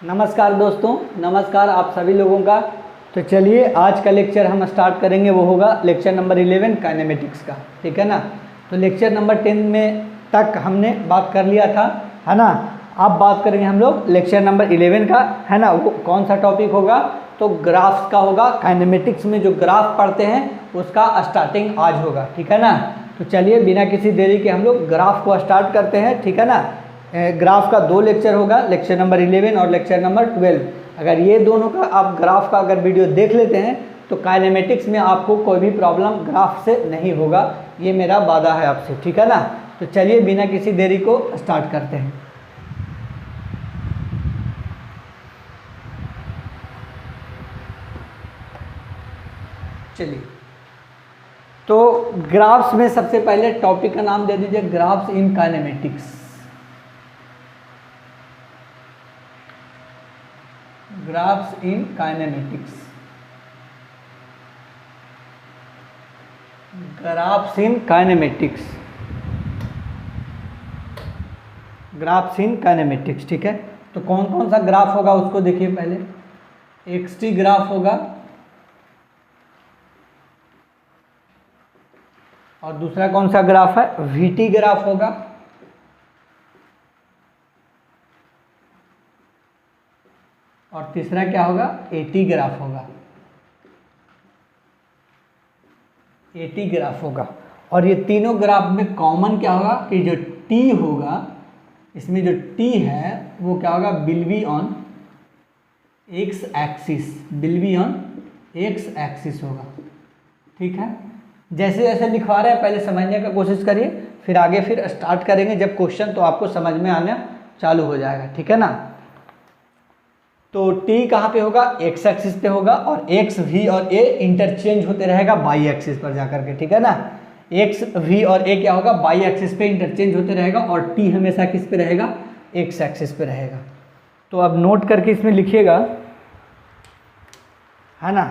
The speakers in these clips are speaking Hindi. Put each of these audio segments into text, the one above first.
नमस्कार दोस्तों, नमस्कार आप सभी लोगों का। तो चलिए आज का लेक्चर हम स्टार्ट करेंगे, वो होगा लेक्चर नंबर 11 काइनेमेटिक्स का। ठीक है ना। तो लेक्चर नंबर 10 में तक हमने बात कर लिया था, है ना। अब बात करेंगे हम लोग लेक्चर नंबर 11 का, है ना। वो कौन सा टॉपिक होगा? तो ग्राफ्स का होगा। काइनेमेटिक्स में जो ग्राफ पढ़ते हैं उसका स्टार्टिंग आज होगा। ठीक है ना। तो चलिए बिना किसी देरी के हम लोग ग्राफ को स्टार्ट करते हैं। ठीक है ना। ग्राफ का 2 लेक्चर होगा, लेक्चर नंबर 11 और लेक्चर नंबर 12। अगर ये दोनों का आप ग्राफ का अगर वीडियो देख लेते हैं तो काइनेमेटिक्स में आपको कोई भी प्रॉब्लम ग्राफ से नहीं होगा, ये मेरा वादा है आपसे। ठीक है ना। तो चलिए बिना किसी देरी को स्टार्ट करते हैं। चलिए, तो ग्राफ्स में सबसे पहले टॉपिक का नाम दे दीजिए, ग्राफ्स इन काइनेमेटिक्स। ग्राफ्स इन काइनेमेटिक्स, ग्राफ्स इन काइनेमेटिक्स, ग्राफ्स इन काइनेमेटिक्स। ठीक है। तो कौन कौन सा ग्राफ होगा उसको देखिए। पहले एक्सटी ग्राफ होगा और दूसरा कौन सा ग्राफ है? वीटी ग्राफ होगा और तीसरा क्या होगा? एटी ग्राफ होगा। एटी ग्राफ होगा। और ये तीनों ग्राफ में कॉमन क्या होगा कि जो टी होगा, इसमें जो टी है वो क्या होगा? Will be on x axis, will be on x axis होगा। ठीक है। जैसे जैसे लिखवा रहे हैं पहले समझने का कोशिश करिए, फिर आगे फिर स्टार्ट करेंगे जब क्वेश्चन, तो आपको समझ में आना चालू हो जाएगा। ठीक है ना। तो t कहाँ पे होगा? x एक्सिस पे होगा और x v और a इंटरचेंज होते रहेगा y एक्सिस पर जाकर के। ठीक है ना। x v और a क्या होगा? y एक्सिस पे इंटरचेंज होते रहेगा और t हमेशा किस पे रहेगा? x एक्सिस पे रहेगा। तो अब नोट करके इसमें लिखिएगा, है ना।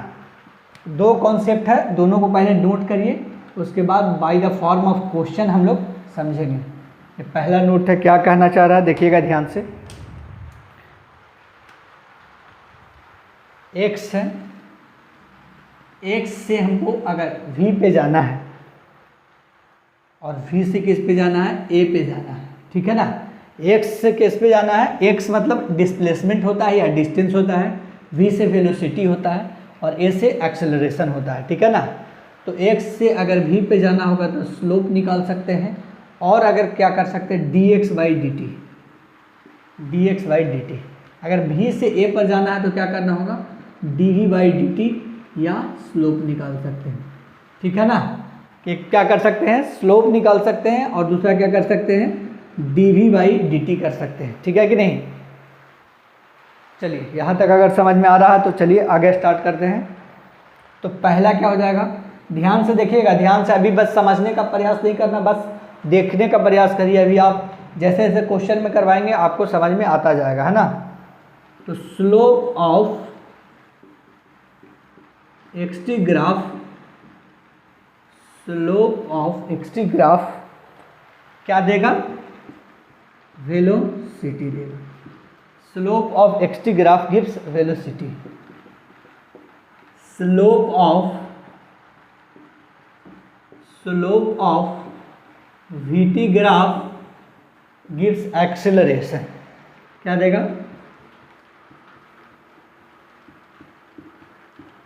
2 कॉन्सेप्ट है, दोनों को पहले नोट करिए, उसके बाद by the form of question हम लोग समझेंगे। ये पहला नोट है, क्या कहना चाह रहा है देखिएगा ध्यान से। x है, x से हमको अगर v पे जाना है और v से किस पे जाना है? a पे जाना है। ठीक है ना। x से किस पे जाना है? x मतलब डिस्प्लेसमेंट होता है या डिस्टेंस होता है, v से वेलोसिटी होता है और a से एक्सेलरेशन होता है। ठीक है ना। तो x से अगर v पे जाना होगा तो स्लोप निकाल सकते हैं, और अगर क्या कर सकते हैं? dx by dt, dx by dt। अगर v से a पर जाना है तो क्या करना होगा? dv बाई dt या स्लोप निकाल सकते हैं। ठीक है ना। कि क्या कर सकते हैं? स्लोप निकाल सकते हैं और दूसरा क्या कर सकते हैं? dv बाई dt कर सकते हैं। ठीक है कि नहीं? चलिए यहाँ तक अगर समझ में आ रहा है तो चलिए आगे स्टार्ट करते हैं। तो पहला क्या हो जाएगा? ध्यान से देखिएगा, ध्यान से। अभी बस समझने का प्रयास नहीं करना, बस देखने का प्रयास करिए। अभी आप जैसे जैसे क्वेश्चन में करवाएंगे आपको समझ में आता जाएगा, है ना। तो slope of x t graph, slope of x t graph क्या देगा? वेलोसिटी देगा। Slope of x t graph gives velocity. Slope of v t graph gives acceleration. क्या देगा?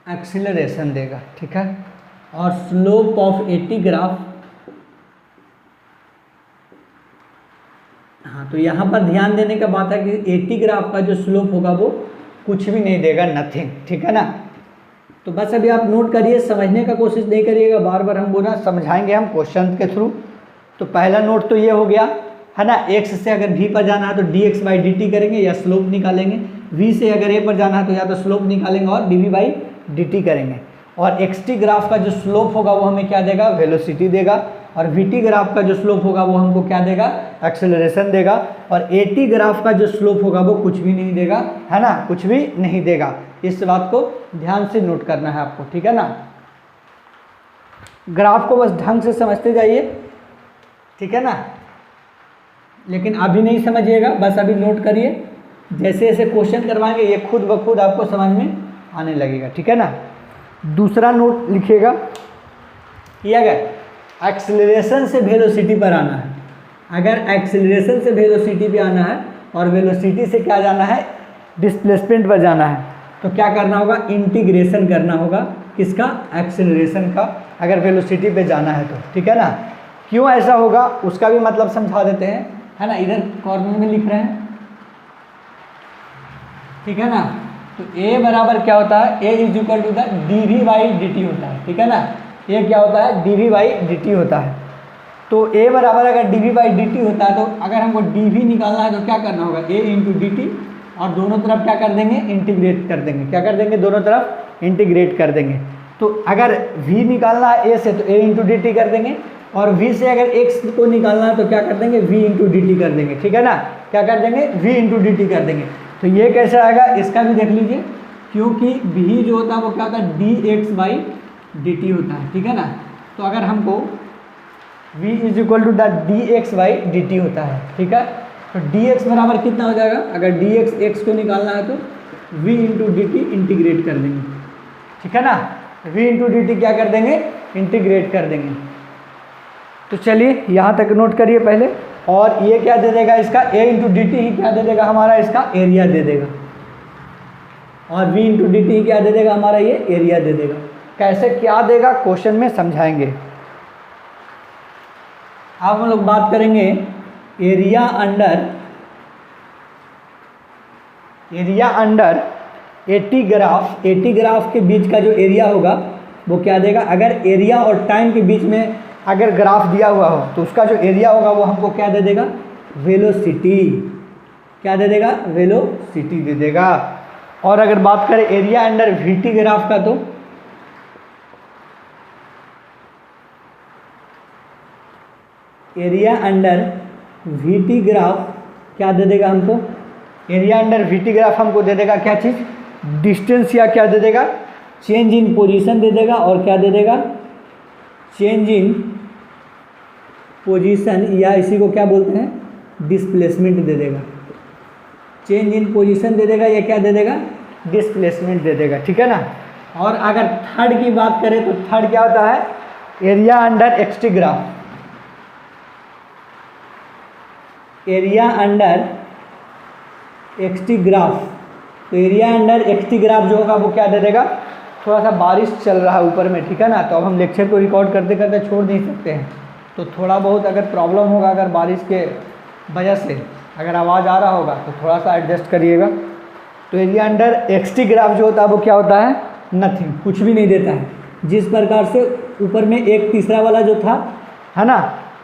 एक्सीलरेशन देगा। ठीक है। और स्लोप ऑफ एटी ग्राफ, हाँ तो यहाँ पर ध्यान देने का बात है कि एटी ग्राफ का जो स्लोप होगा वो कुछ भी नहीं देगा, नथिंग। ठीक है ना। तो बस अभी आप नोट करिए, समझने का कोशिश नहीं करिएगा, बार बार हम बोला समझाएंगे हम क्वेश्चन के थ्रू। तो पहला नोट तो ये हो गया, है ना। x से अगर v पर जाना है तो dx बाई dt करेंगे या स्लोप निकालेंगे, v से अगर a पर जाना है तो या तो स्लोप निकालेंगे और dv बाई dt करेंगे। और xt ग्राफ का जो स्लोप होगा वो हमें क्या देगा? वेलोसिटी देगा। और vt ग्राफ का जो स्लोप होगा वो हमको क्या देगा? एक्सेलरेशन देगा। और at ग्राफ का जो स्लोप होगा वो कुछ भी नहीं देगा, है ना, कुछ भी नहीं देगा। इस बात को ध्यान से नोट करना है आपको। ठीक है ना। ग्राफ को बस ढंग से समझते जाइए। ठीक है ना। लेकिन अभी नहीं समझिएगा, बस अभी नोट करिए। जैसे जैसे क्वेश्चन करवाएंगे ये खुद ब खुद आपको समझ में आने लगेगा, ठीक है ना। दूसरा नोट लिखिएगा कि अगर एक्सेलरेशन से वेलोसिटी पर आना है, अगर एक्सेलरेशन से वेलोसिटी पे आना है और वेलोसिटी से क्या जाना है, डिस्प्लेसमेंट पर जाना है, तो क्या करना होगा, इंटीग्रेशन करना होगा किसका, एक्सेलरेशन का, अगर वेलोसिटी पे जाना है तो, ठीक है ना। क्यों ऐसा होगा उसका भी मतलब समझा देते हैं, है ना। इधर कॉर्नर में लिख रहे हैं, ठीक है ना। तो ए बराबर क्या होता है, A is equal to the dv by dt होता है, ठीक है ना। ये क्या होता है, dv बाई dt होता है। तो a बराबर अगर dv बाई dt होता है तो अगर हमको dv निकालना है तो क्या करना होगा, a इंटू dt, और दोनों तरफ क्या कर देंगे, इंटीग्रेट कर देंगे। क्या कर देंगे, दोनों तरफ इंटीग्रेट कर देंगे। तो अगर v निकालना है a से तो a इंटू डी कर देंगे, और v से अगर x को निकालना है तो क्या कर देंगे, v इंटू डी कर देंगे, ठीक है ना। क्या कर देंगे, v इंटू डी कर देंगे। तो ये कैसे आएगा, इसका भी देख लीजिए, क्योंकि v जो होता है वो क्या होता है, dx बाई dt होता है, ठीक है ना। तो अगर हमको v is equal to the dx by dt होता है, ठीक है। तो dx बराबर कितना हो जाएगा, अगर dx x को निकालना है तो v इंटू डी इंटीग्रेट कर देंगे, ठीक है ना। v इंटू डी क्या कर देंगे, इंटीग्रेट कर देंगे। तो चलिए यहाँ तक नोट करिए पहले, और ये क्या दे देगा, इसका a इंटू डी ही क्या दे देगा, हमारा इसका एरिया दे देगा, और v इंटू डी ही क्या दे देगा, हमारा ये एरिया दे देगा। कैसे क्या देगा क्वेश्चन में समझाएंगे। अब हम लोग बात करेंगे एरिया अंडर 80 ग्राफ के बीच का जो एरिया होगा वो क्या देगा। अगर एरिया और टाइम के बीच में अगर ग्राफ दिया हुआ हो तो उसका जो एरिया होगा वो हमको क्या दे देगा, वेलोसिटी। क्या दे देगा, वेलोसिटी दे देगा। और अगर बात करें एरिया अंडर वीटी ग्राफ का, तो एरिया अंडर वीटी ग्राफ क्या दे देगा हमको, एरिया अंडर वीटी ग्राफ हमको दे देगा क्या चीज़, डिस्टेंस, या क्या दे देगा, चेंज इन पोजीशन दे देगा, और क्या दे देगा, चेंज इन पोजीशन, या इसी को क्या बोलते हैं, डिस्प्लेसमेंट दे देगा। चेंज इन पोजीशन दे देगा, या क्या दे देगा, डिस्प्लेसमेंट दे देगा, ठीक है ना। और अगर थर्ड की बात करें तो थर्ड क्या होता है, area under x t graph. Area under x t graph, तो एरिया अंडर एक्सटी ग्राफ जो होगा वो क्या दे देगा, थोड़ा सा बारिश चल रहा है ऊपर में, ठीक है ना। तो अब हम लेक्चर को रिकॉर्ड करते करते छोड़ नहीं सकते हैं, तो थोड़ा बहुत अगर प्रॉब्लम होगा, अगर बारिश के वजह से अगर आवाज़ आ रहा होगा तो थोड़ा सा एडजस्ट करिएगा। तो एरिया अंडर एक्सटी ग्राफ जो होता है वो क्या होता है, नथिंग, कुछ भी नहीं देता है। जिस प्रकार से ऊपर में एक तीसरा वाला जो था, है ना,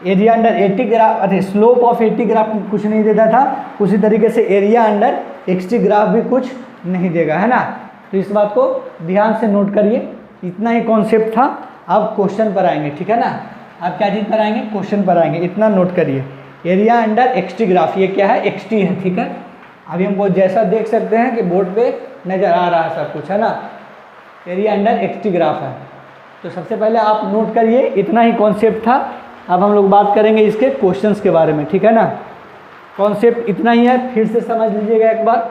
एरिया अंडर 80 ग्राफ, अरे स्लोप ऑफ 80 ग्राफ कुछ नहीं देता था, उसी तरीके से एरिया अंडर एक्सटी ग्राफ भी कुछ नहीं देगा, है ना। तो इस बात को ध्यान से नोट करिए। इतना ही कॉन्सेप्ट था। अब क्वेश्चन पर आएंगे, ठीक है ना। अब क्या चीज़ पर आएंगे, क्वेश्चन पर आएंगे। इतना नोट करिए, एरिया अंडर एक्सटी ग्राफ, ये क्या है, एक्सटी है, ठीक है। अभी हमको जैसा देख सकते हैं कि बोर्ड पे नज़र आ रहा है सब कुछ, है ना। एरिया अंडर एक्सटी ग्राफ है। तो सबसे पहले आप नोट करिए, इतना ही कॉन्सेप्ट था। अब हम लोग बात करेंगे इसके क्वेश्चंस के बारे में, ठीक है ना। कॉन्सेप्ट इतना ही है, फिर से समझ लीजिएगा एक बार।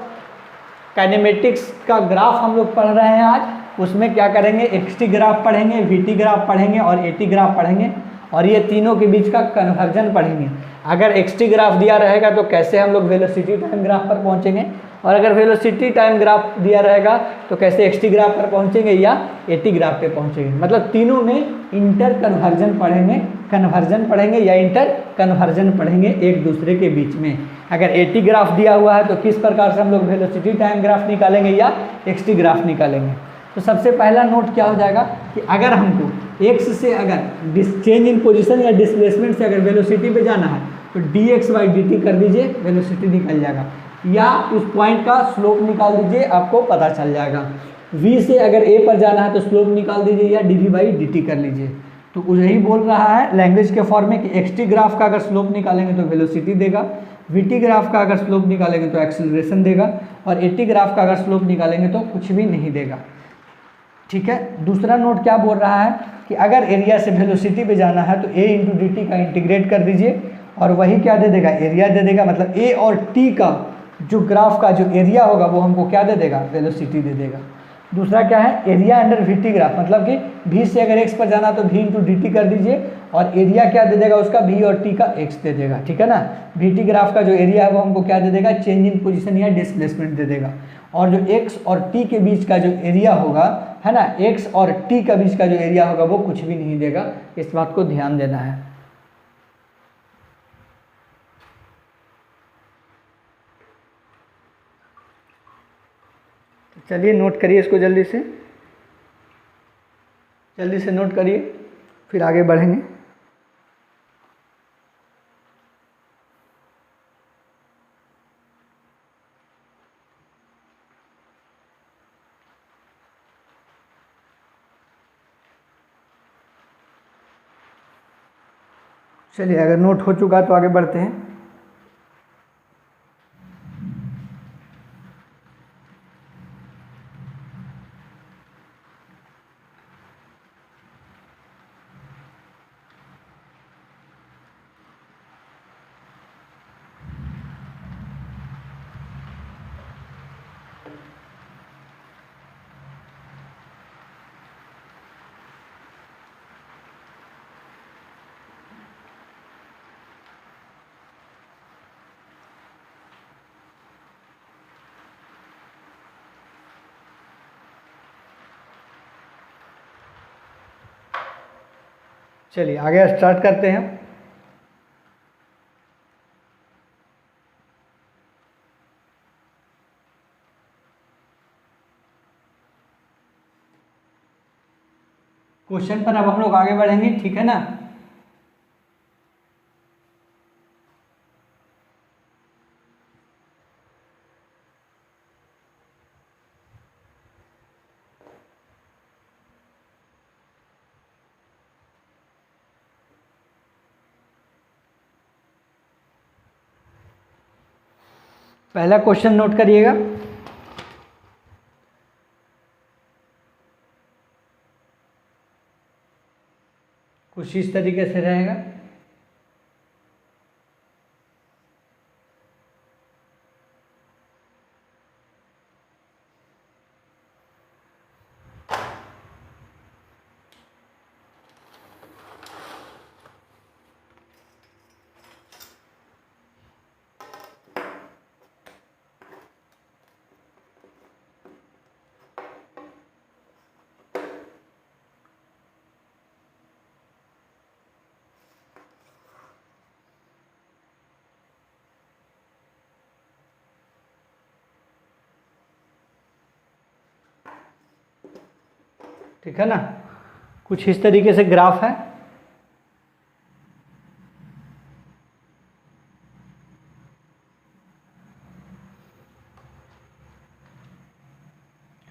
काइनेमेटिक्स का ग्राफ हम लोग पढ़ रहे हैं आज, उसमें क्या करेंगे, एक्सटी ग्राफ पढ़ेंगे, वीटी ग्राफ पढ़ेंगे और एटी ग्राफ पढ़ेंगे, और ये तीनों के बीच का कन्वर्जन पढ़ेंगे। अगर एक्सटी ग्राफ दिया रहेगा तो कैसे हम लोग वेलोसिटी टाइम ग्राफ पर पहुंचेंगे, और अगर वेलोसिटी टाइम ग्राफ दिया रहेगा तो कैसे एक्सटी ग्राफ पर पहुंचेंगे या एटी ग्राफ पे पहुंचेंगे। मतलब तीनों में इंटर कन्वर्जन पढ़ेंगे, कन्वर्जन पढ़ेंगे या इंटर कन्वर्जन पढ़ेंगे एक दूसरे के बीच में। अगर एटी ग्राफ दिया हुआ है तो किस प्रकार से हम लोग वेलोसिटी टाइम ग्राफ निकालेंगे या एक्सटी ग्राफ निकालेंगे। तो सबसे पहला नोट क्या हो जाएगा कि अगर हमको एक्स से अगर चेंज इन पोजीशन या डिस्प्लेसमेंट से अगर वेलोसिटी पे जाना है तो dx बाई dt कर दीजिए, वेलोसिटी निकल जाएगा, या उस पॉइंट का स्लोप निकाल दीजिए, आपको पता चल जाएगा। v से अगर a पर जाना है तो स्लोप निकाल दीजिए या dv बाई dt कर लीजिए। तो यही बोल रहा है लैंग्वेज के फॉर्म में कि एक्सटी ग्राफ का अगर स्लोप निकालेंगे तो वेलोसिटी देगा, वीटी ग्राफ का अगर स्लोप निकालेंगे तो एक्सेलरेशन देगा, और एटी ग्राफ का अगर स्लोप निकालेंगे तो कुछ भी नहीं देगा, ठीक है। दूसरा नोट क्या बोल रहा है कि अगर एरिया से वेलोसिटी पे जाना है तो a इंटू डी का इंटीग्रेट कर दीजिए, और वही क्या दे देगा, एरिया दे देगा। मतलब a और t का जो ग्राफ का जो एरिया होगा वो हमको क्या दे देगा, वेलोसिटी दे देगा। दूसरा क्या है, area under we T graph, मतलब कि v से अगर x पर जाना तो v इंटू डी टी कर दीजिए, और एरिया क्या दे देगा उसका, v और t का x दे देगा, ठीक है ना। वी टी ग्राफ का जो एरिया है वो हमको क्या दे देगा, चेंज इन पोजीशन या डिस्प्लेसमेंट दे देगा। और जो x और t के बीच का जो एरिया होगा, है ना, x और t के बीच का जो एरिया होगा वो कुछ भी नहीं देगा, इस बात को ध्यान देना है। चलिए नोट करिए इसको जल्दी से नोट करिए, फिर आगे बढ़ेंगे। चलिए अगर नोट हो चुका तो आगे बढ़ते हैं। चलिए आगे स्टार्ट करते हैं। क्वेश्चन पर अब हम लोग आगे बढ़ेंगे, ठीक है ना। पहला क्वेश्चन नोट करिएगा। कुछ इस तरीके से रहेगा। ठीक है ना, कुछ इस तरीके से ग्राफ है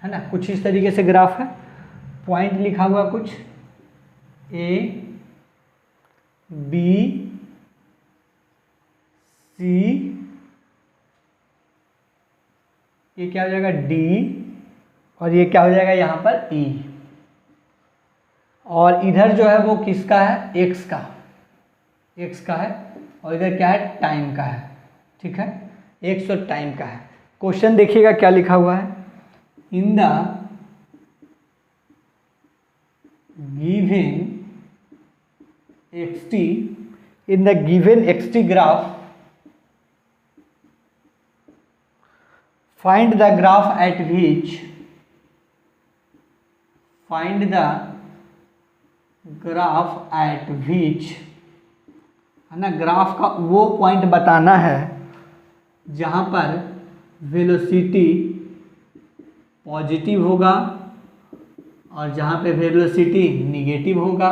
ना, कुछ इस तरीके से ग्राफ है। पॉइंट लिखा हुआ कुछ ए बी सी, ये क्या हो जाएगा डी, और ये क्या हो जाएगा यहाँ पर ई। और इधर जो है वो किसका है, एक्स का है, और इधर क्या है, टाइम का है, ठीक है, एक्स और टाइम का है। क्वेश्चन देखिएगा क्या लिखा हुआ है, in the given x t graph find the graph at which है ना, ग्राफ का वो पॉइंट बताना है जहाँ पर वेलोसिटी पॉजिटिव होगा और जहाँ पे वेलोसिटी निगेटिव होगा,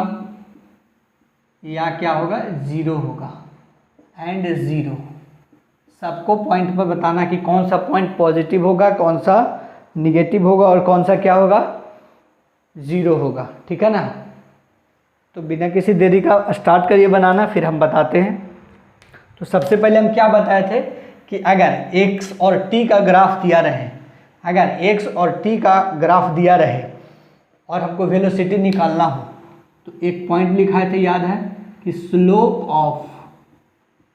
या क्या होगा, ज़ीरो होगा, एंड ज़ीरो। सबको पॉइंट पर बताना कि कौन सा पॉइंट पॉजिटिव होगा, कौन सा निगेटिव होगा, और कौन सा क्या होगा, ज़ीरो होगा, ठीक है ना। तो बिना किसी देरी का स्टार्ट करिए बनाना, फिर हम बताते हैं। तो सबसे पहले हम क्या बताए थे कि अगर x और t का ग्राफ दिया रहे, अगर x और t का ग्राफ दिया रहे और हमको वेलोसिटी निकालना हो, तो एक पॉइंट लिखाए थे, याद है, कि slope of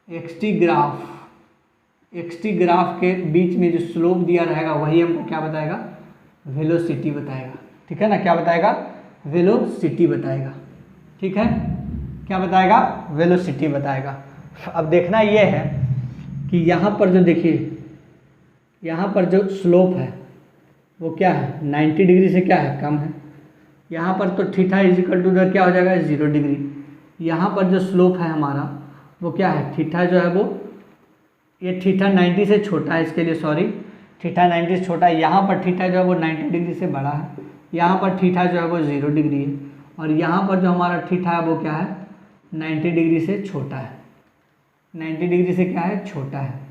x t graph x t graph के बीच में जो स्लोप दिया रहेगा वही हमको क्या बताएगा, वेलोसिटी बताएगा। ठीक है ना, क्या बताएगा, वेलोसिटी बताएगा। ठीक है, क्या बताएगा, वेलोसिटी बताएगा। अब देखना ये है कि यहाँ पर जो देखिए, यहाँ पर जो स्लोप है वो क्या है, 90 डिग्री से क्या है, कम है। यहाँ पर तो थीटा इजिकल टू उधर क्या हो जाएगा, 0 डिग्री। यहाँ पर जो स्लोप है हमारा वो क्या है, थीटा जो है वो, ये थीटा 90 से छोटा है, इसके लिए सॉरी, थीटा 90 से छोटा है। यहाँ पर थीटा जो है वो 90 डिग्री से बड़ा है, यहाँ पर थीटा जो है वो 0 डिग्री है, और यहाँ पर जो हमारा थीटा है वो क्या है, 90 डिग्री से छोटा है, 90 डिग्री से क्या है, छोटा है।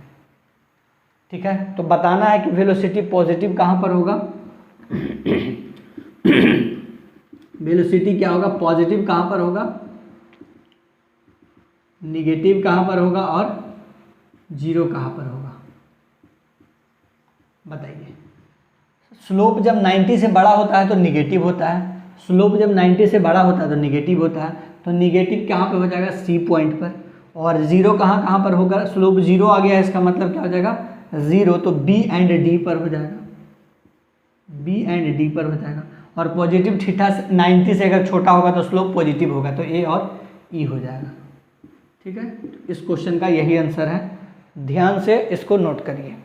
ठीक है, तो बताना है कि वेलोसिटी पॉजिटिव कहाँ पर होगा, वेलोसिटी क्या होगा, पॉजिटिव कहाँ पर होगा, निगेटिव कहाँ पर होगा, और 0 कहाँ पर होगा, बताइए। स्लोप जब 90 से बड़ा होता है तो निगेटिव होता है, स्लोप जब 90 से बड़ा होता है तो निगेटिव होता है। तो निगेटिव कहाँ पे हो जाएगा, सी पॉइंट पर, और 0 कहाँ पर होगा, स्लोप 0 आ गया है, इसका मतलब क्या हो जाएगा, 0, तो बी एंड डी पर हो जाएगा, बी एंड डी पर हो जाएगा। और पॉजिटिव थीटा 90 से अगर छोटा होगा तो स्लोप पॉजिटिव होगा, तो ए और ई हो जाएगा। ठीक है, इस क्वेश्चन का यही आंसर है, ध्यान से इसको नोट करिए।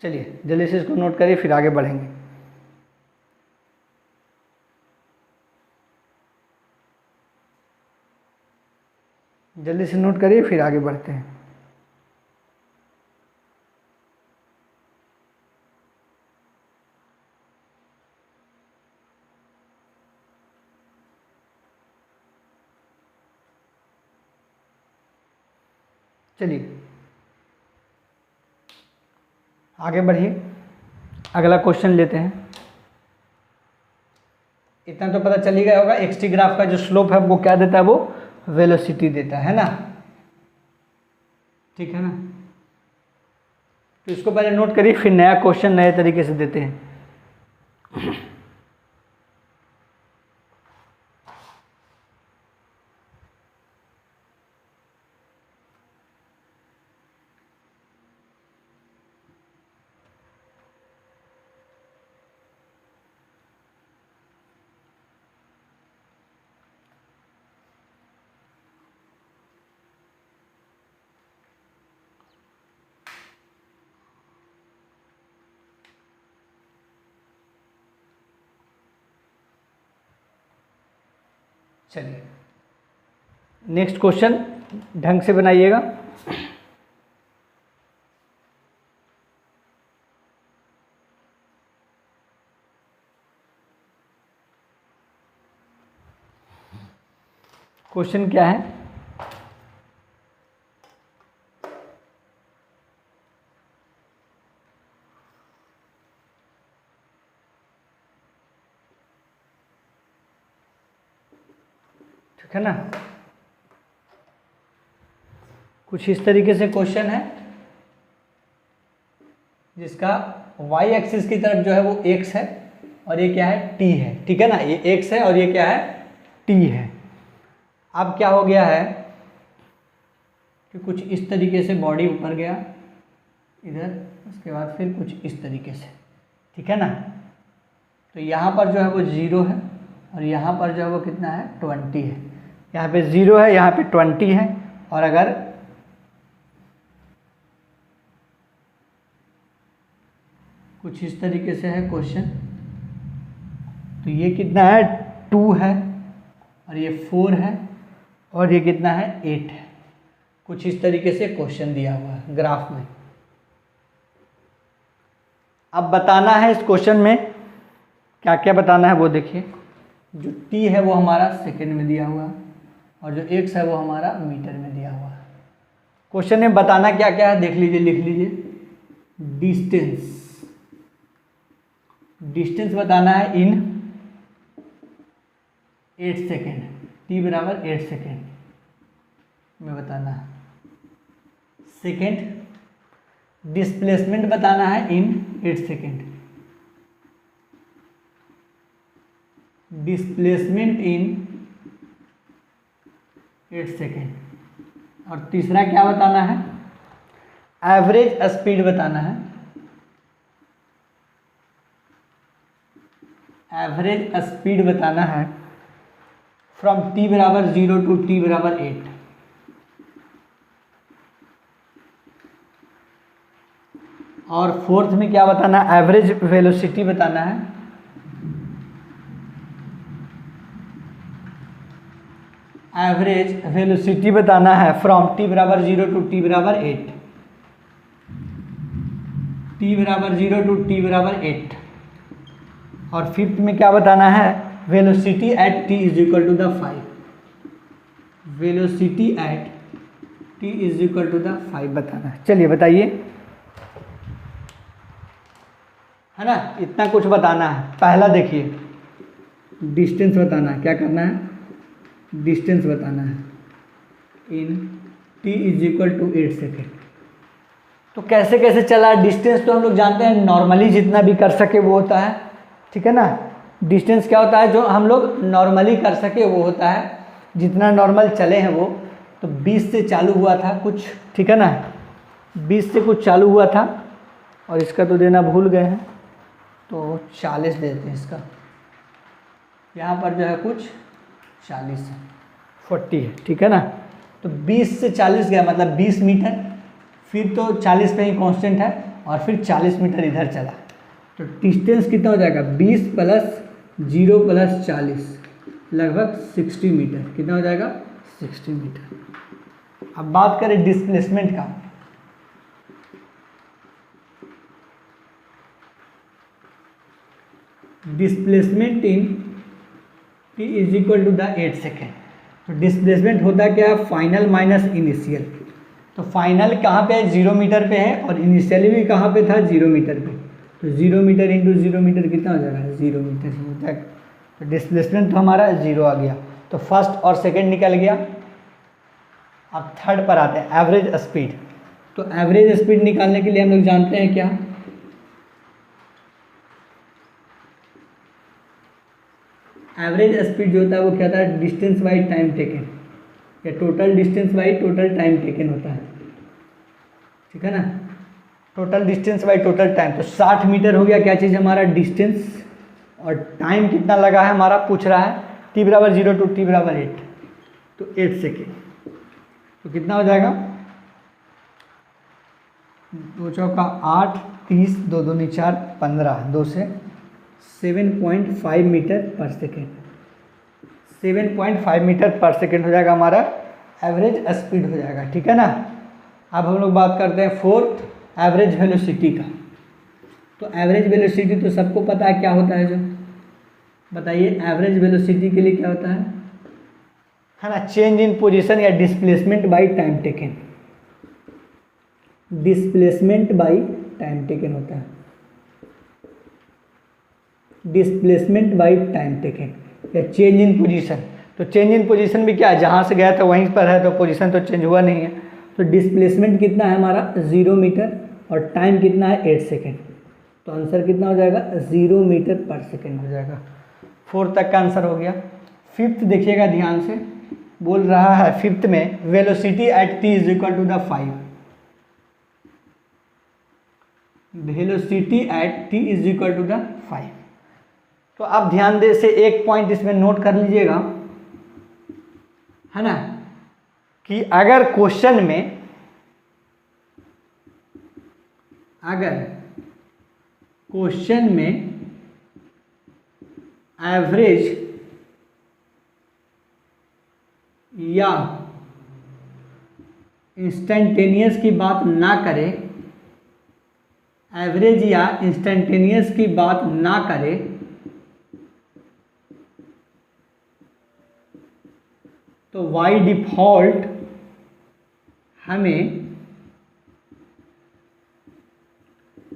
चलिए जल्दी से इसको नोट करिए, फिर आगे बढ़ेंगे। जल्दी से नोट करिए, फिर आगे बढ़ते हैं। चलिए आगे बढ़िए, अगला क्वेश्चन लेते हैं। इतना तो पता चल ही गया होगा, एक्स टी ग्राफ का जो स्लोप है वो क्या देता है, वो वेलोसिटी देता है ना। ठीक है ना, तो इसको पहले नोट करिए, फिर नया क्वेश्चन नए तरीके से देते हैं। चलिए नेक्स्ट क्वेश्चन ढंग से बनाइएगा। क्वेश्चन क्या है, ठीक है ना, कुछ इस तरीके से क्वेश्चन है जिसका y एक्सिस की तरफ जो है वो x है और ये क्या है, t है। ठीक है ना, ये x है और ये क्या है, t है। अब क्या हो गया है कि कुछ इस तरीके से बॉडी ऊपर गया इधर, उसके बाद फिर कुछ इस तरीके से, ठीक है ना। तो यहाँ पर जो है वो 0 है और यहाँ पर जो है वो कितना है, 20 है। यहाँ पे 0 है, यहाँ पे 20 है, और अगर कुछ इस तरीके से है क्वेश्चन, तो ये कितना है, 2 है, और ये 4 है, और ये कितना है, 8 है। कुछ इस तरीके से क्वेश्चन दिया हुआ है ग्राफ में। अब बताना है इस क्वेश्चन में क्या क्या बताना है वो देखिए। जो t है वो हमारा सेकंड में दिया हुआ है और जो x है वो हमारा मीटर में दिया हुआ है। क्वेश्चन में बताना क्या क्या है देख लीजिए, लिख लीजिए। डिस्टेंस बताना है इन 8 सेकेंड, t बराबर 8 सेकेंड में बताना है। सेकेंड डिस्प्लेसमेंट बताना है इन 8 सेकेंड। डिस्प्लेसमेंट इन 8 सेकेंड, और तीसरा क्या बताना है, एवरेज स्पीड बताना है, एवरेज स्पीड बताना है फ्रॉम t बराबर 0 टू t बराबर 8। और फोर्थ में क्या बताना है, एवरेज वेलोसिटी बताना है, एवरेज वेलोसिटी बताना है फ्रॉम t बराबर 0 टू t बराबर 8, t बराबर 0 टू t बराबर 8। और फिफ्थ में क्या बताना है, velocity at t is equal to the 5, velocity at t is equal to the 5 बताना है। चलिए बताइए, है ना, इतना कुछ बताना है। पहला देखिए, डिस्टेंस बताना है, क्या करना है, डिस्टेंस बताना है in t is equal to 8 second. तो कैसे कैसे चला डिस्टेंस, तो हम लोग जानते हैं नॉर्मली जितना भी कर सके वो होता है, ठीक है ना। डिस्टेंस क्या होता है, जो हम लोग नॉर्मली कर सके वो होता है, जितना नॉर्मल चले हैं वो। तो 20 से चालू हुआ था कुछ, ठीक है ना, 20 से कुछ चालू हुआ था, और इसका तो देना भूल गए हैं, तो 40 देते हैं इसका। यहाँ पर जो है कुछ 40 है, 40 है, ठीक है ना। तो 20 से 40 गया मतलब 20 मीटर, फिर तो 40 पे ही कांस्टेंट है, और फिर 40 मीटर इधर चला। तो डिस्टेंस कितना हो जाएगा, 20 प्लस 0 प्लस 40 लगभग 60 मीटर। कितना हो जाएगा, 60 मीटर। अब बात करें डिस्प्लेसमेंट का, displacement in t is equal to the 8 second. तो डिस्प्लेसमेंट होता क्या है, फाइनल माइनस इनिशियल। तो फाइनल कहाँ पे है, 0 मीटर पे है, और इनिशियली भी कहाँ पे था, 0 मीटर पे। तो 0 मीटर इंटू 0 मीटर कितना हो जाएगा, 0 मीटर ही हो जाएगा। तो डिस्प्लेसमेंट तो हमारा 0 आ गया। तो फर्स्ट और सेकेंड निकल गया। अब थर्ड पर आते हैं, एवरेज स्पीड। तो एवरेज स्पीड निकालने के लिए हम लोग जानते हैं क्या, एवरेज स्पीड जो होता है वो क्या होता है, डिस्टेंस बाई टाइम टेकन, या total distance by total time taken होता है, ठीक है ना। Total distance by total time, तो 60 मीटर हो गया क्या चीज़, हमारा डिस्टेंस, और टाइम कितना लगा है हमारा, पूछ रहा है t बराबर 0 टू t बराबर 8, तो 8 सेकेंड। तो कितना हो जाएगा, 2 चौका 8, 30, 2 दूनी 4, 15, 2 से 7.5 मीटर पर सेकेंड, 7.5 मीटर पर सेकेंड हो जाएगा हमारा एवरेज स्पीड हो जाएगा, ठीक है ना। अब हम लोग बात करते हैं फोर्थ, एवरेज वेलोसिटी का। तो एवरेज वेलोसिटी तो सबको पता है क्या होता है, जो बताइए एवरेज वेलोसिटी के लिए क्या होता है ना, चेंज इन पोजीशन या displacement by time taken, displacement by time taken होता है, डिस्प्लेसमेंट बाय टाइम टेकन या चेंज इन पोजीशन। तो चेंज इन पोजीशन भी क्या है, जहाँ से गया था वहीं पर है, तो पोजीशन तो चेंज हुआ नहीं है। तो डिस्प्लेसमेंट कितना है हमारा, 0 मीटर, और टाइम कितना है, 8 सेकेंड। तो आंसर कितना हो जाएगा, 0 मीटर पर सेकेंड हो जाएगा। फोर्थ तक का आंसर हो गया। फिफ्थ देखिएगा ध्यान से, बोल रहा है फिफ्थ में velocity at t is equal to the 5, velocity at t is equal to the 5। तो आप ध्यान दे से एक पॉइंट इसमें नोट कर लीजिएगा, है ना, कि अगर क्वेश्चन में एवरेज या इंस्टेंटेनियस की बात ना करे, एवरेज या इंस्टेंटेनियस की बात ना करे, तो बाय डिफ़ॉल्ट हमें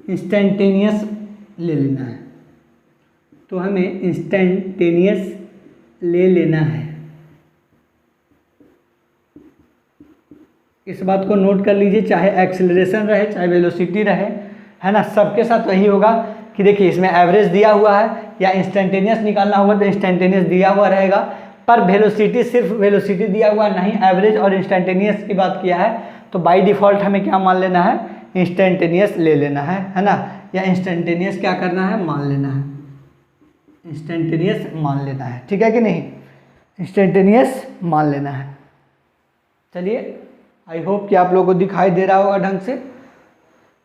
इंस्टेंटेनियस ले लेना है। तो हमें इंस्टेंटेनियस ले लेना है। इस बात को नोट कर लीजिए, चाहे एक्सेलरेशन रहे चाहे वेलोसिटी रहे, है ना, सबके साथ वही होगा कि देखिए इसमें एवरेज दिया हुआ है या इंस्टेंटेनियस निकालना होगा तो इंस्टेंटेनियस दिया हुआ रहेगा, पर वेलोसिटी सिर्फ वेलोसिटी दिया हुआ नहीं, एवरेज और इंस्टेंटेनियस की बात किया है, तो बाय डिफ़ॉल्ट हमें क्या मान लेना है, इंस्टेंटेनियस ले लेना है ना, या इंस्टेंटेनियस क्या करना है, मान लेना है, इंस्टेंटेनियस मान लेना है, ठीक है कि नहीं, इंस्टेंटेनियस मान लेना है। चलिए आई होप कि आप लोगों को दिखाई दे रहा होगा ढंग से,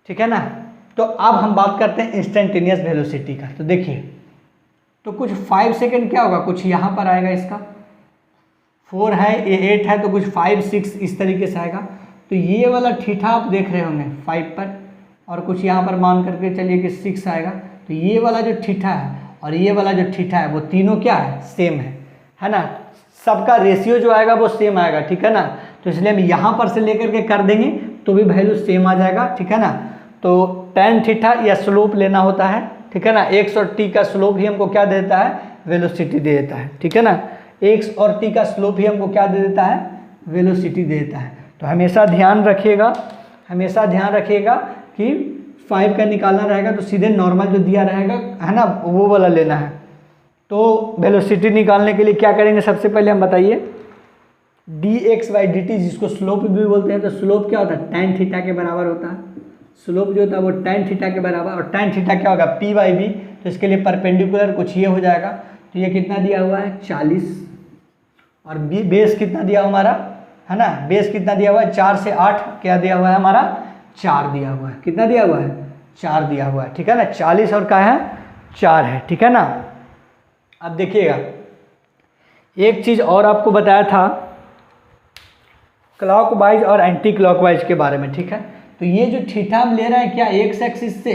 ठीक है ना। तो अब हम बात करते हैं इंस्टेंटेनियस वेलोसिटी का। तो देखिए तो कुछ 5 सेकेंड क्या होगा, कुछ यहाँ पर आएगा, इसका 4 है, ये 8 है, तो कुछ 5 6 इस तरीके से आएगा। तो ये वाला थीटा आप देख रहे होंगे 5 पर, और कुछ यहाँ पर मान करके चलिए कि 6 आएगा। तो ये वाला जो थीटा है और ये वाला जो थीटा है वो तीनों क्या है, सेम है ना, सबका रेशियो जो आएगा वो सेम आएगा, ठीक है ना। तो इसलिए हम यहाँ पर से लेकर के कर देंगे तो भी वैल्यू सेम आ जाएगा, ठीक है ना। तो tan थीटा या स्लोप लेना होता है, ठीक है ना, x और t का स्लोप ही हमको क्या दे देता है, वेलोसिटी दे देता है, ठीक है ना। x और t का स्लोप ही हमको क्या दे देता है, वेलोसिटी दे देता है। तो हमेशा ध्यान रखिएगा, हमेशा ध्यान रखिएगा कि 5 का निकालना रहेगा तो सीधे नॉर्मल जो दिया रहेगा है ना वो वाला लेना है। तो वेलोसिटी निकालने के लिए क्या करेंगे, सबसे पहले हम बताइए dx/dt जिसको स्लोप भी बोलते हैं, तो स्लोप क्या होता है, tan थीटा के बराबर होता है। स्लोप जो होता है वो tan थीटा के बराबर, और tan थीटा क्या होगा, p/b, तो इसके लिए परपेंडिकुलर कुछ ये हो जाएगा। तो ये कितना दिया हुआ है 40, और बेस कितना दिया हमारा है ना, बेस कितना दिया हुआ है 4 से 8 क्या दिया हुआ है हमारा, 4 दिया हुआ है, कितना दिया हुआ है, 4 दिया हुआ है, ठीक है ना। 40 और क्या है, 4 है, ठीक है ना। अब देखिएगा एक चीज़ और आपको बताया था क्लॉकवाइज और एंटी क्लॉकवाइज के बारे में, ठीक है। तो ये जो थीटा हम ले रहे हैं क्या एक्स एक्सिस से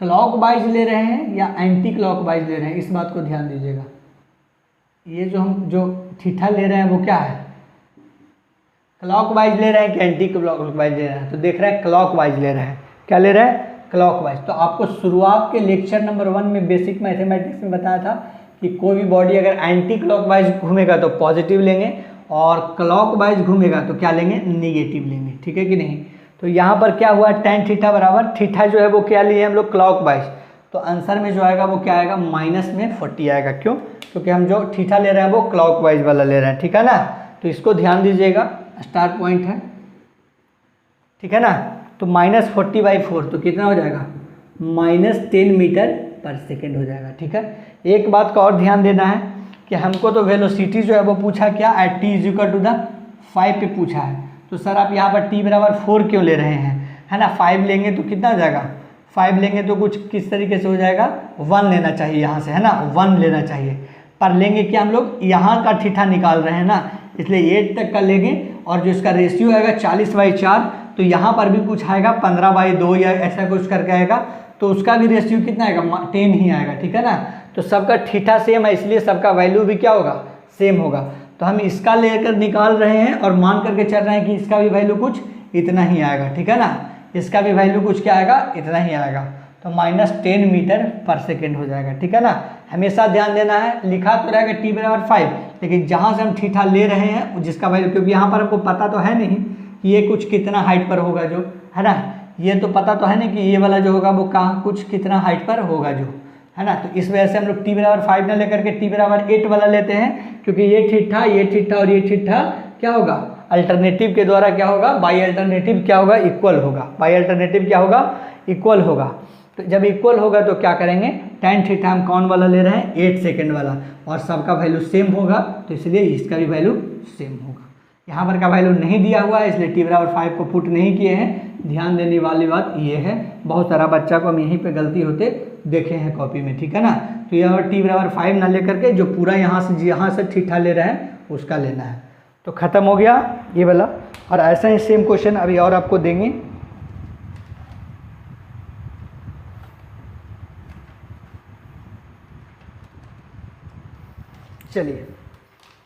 क्लॉकवाइज ले रहे हैं या एंटी क्लॉकवाइज ले रहे हैं, इस बात को ध्यान दीजिएगा। ये जो हम जो थीटा ले रहे हैं वो क्या है, क्लॉकवाइज ले रहे हैं कि एंटी क्लॉकवाइज ले रहे हैं, तो देख रहे हैं क्लॉकवाइज ले रहे हैं, क्या ले रहे हैं, क्लॉकवाइज। तो आपको शुरुआत के लेक्चर नंबर 1 में बेसिक मैथमेटिक्स में बताया था कि कोई भी बॉडी अगर एंटी क्लॉकवाइज घूमेगा तो पॉजिटिव लेंगे और क्लॉकवाइज घूमेगा तो क्या लेंगे, निगेटिव लेंगे, ठीक है कि नहीं। तो यहाँ पर क्या हुआ, tan थीटा बराबर थीटा जो है वो क्या लिए हम लोग, क्लॉकवाइज, तो आंसर में जो आएगा वो क्या आएगा, -40 आएगा। क्यों, क्योंकि हम जो थीटा ले रहे हैं वो क्लॉकवाइज वाला ले रहे हैं, ठीक है ना। तो इसको ध्यान दीजिएगा, स्टार पॉइंट है, ठीक है ना। तो -40/4 तो कितना हो जाएगा, -10 मीटर पर सेकेंड हो जाएगा, ठीक है। एक बात का और ध्यान देना है कि हमको तो वेलोसिटी जो है वो पूछा क्या, एट t = 5 पे पूछा है। तो सर आप यहाँ पर t = 4 क्यों ले रहे हैं, है ना। 5 लेंगे तो कितना हो जाएगा, 5 लेंगे तो कुछ किस तरीके से हो जाएगा, 1 लेना चाहिए यहाँ से, है ना, 1 लेना चाहिए। पर लेंगे क्या हम लोग, यहाँ का थीटा निकाल रहे हैं ना, इसलिए 8 तक का लेंगे, और जो इसका रेशियो आएगा 40/4, तो यहाँ पर भी कुछ आएगा 15/2 या ऐसा कुछ करके आएगा, तो उसका भी रेशियो कितना आएगा, 10 ही आएगा, ठीक है ना। तो सबका थीटा सेम है इसलिए सबका वैल्यू भी क्या होगा, सेम होगा। तो हम इसका लेकर निकाल रहे हैं और मान करके चल रहे हैं कि इसका भी वैल्यू कुछ इतना ही आएगा, ठीक है ना, इसका भी वैल्यू कुछ क्या आएगा, इतना ही आएगा। तो -10 मीटर पर सेकेंड हो जाएगा, ठीक है ना। हमेशा ध्यान देना है, लिखा तो रहेगा t = 5, लेकिन जहाँ से हम थीटा ले रहे हैं जिसका वैल्यू, क्योंकि यहाँ पर हमको पता तो है नहीं कि ये कुछ कितना हाइट पर होगा जो, है ना, ये तो पता तो है नहीं कि ये वाला जो होगा वो कहाँ कुछ कितना हाइट पर होगा जो, है ना। तो इस वजह से हम लोग t = 5 ना लेकर के t = 8 वाला लेते हैं, क्योंकि ये थीटा और ये थीटा क्या होगा, अल्टरनेटिव के द्वारा क्या होगा, बाई अल्टरनेटिव क्या होगा, इक्वल होगा, बाई अल्टरनेटिव क्या होगा, इक्वल होगा। तो जब इक्वल होगा तो क्या करेंगे, tan थीटा हम कौन वाला ले रहे हैं, 8 सेकेंड वाला, और सबका वैल्यू सेम होगा तो इसलिए इसका भी वैल्यू सेम होगा। यहाँ पर का वैल्यू नहीं दिया हुआ है इसलिए t = 5 को पुट नहीं किए हैं। ध्यान देने वाली बात ये है, बहुत सारा बच्चा को हम यहीं पे गलती होते देखे हैं कॉपी में, ठीक है ना। तो यहाँ पर t = 5 ना लेकर के जो पूरा यहाँ से थीटा ले रहे हैं उसका लेना है। तो ख़त्म हो गया ये वाला, और ऐसा ही सेम क्वेश्चन अभी और आपको देंगे। चलिए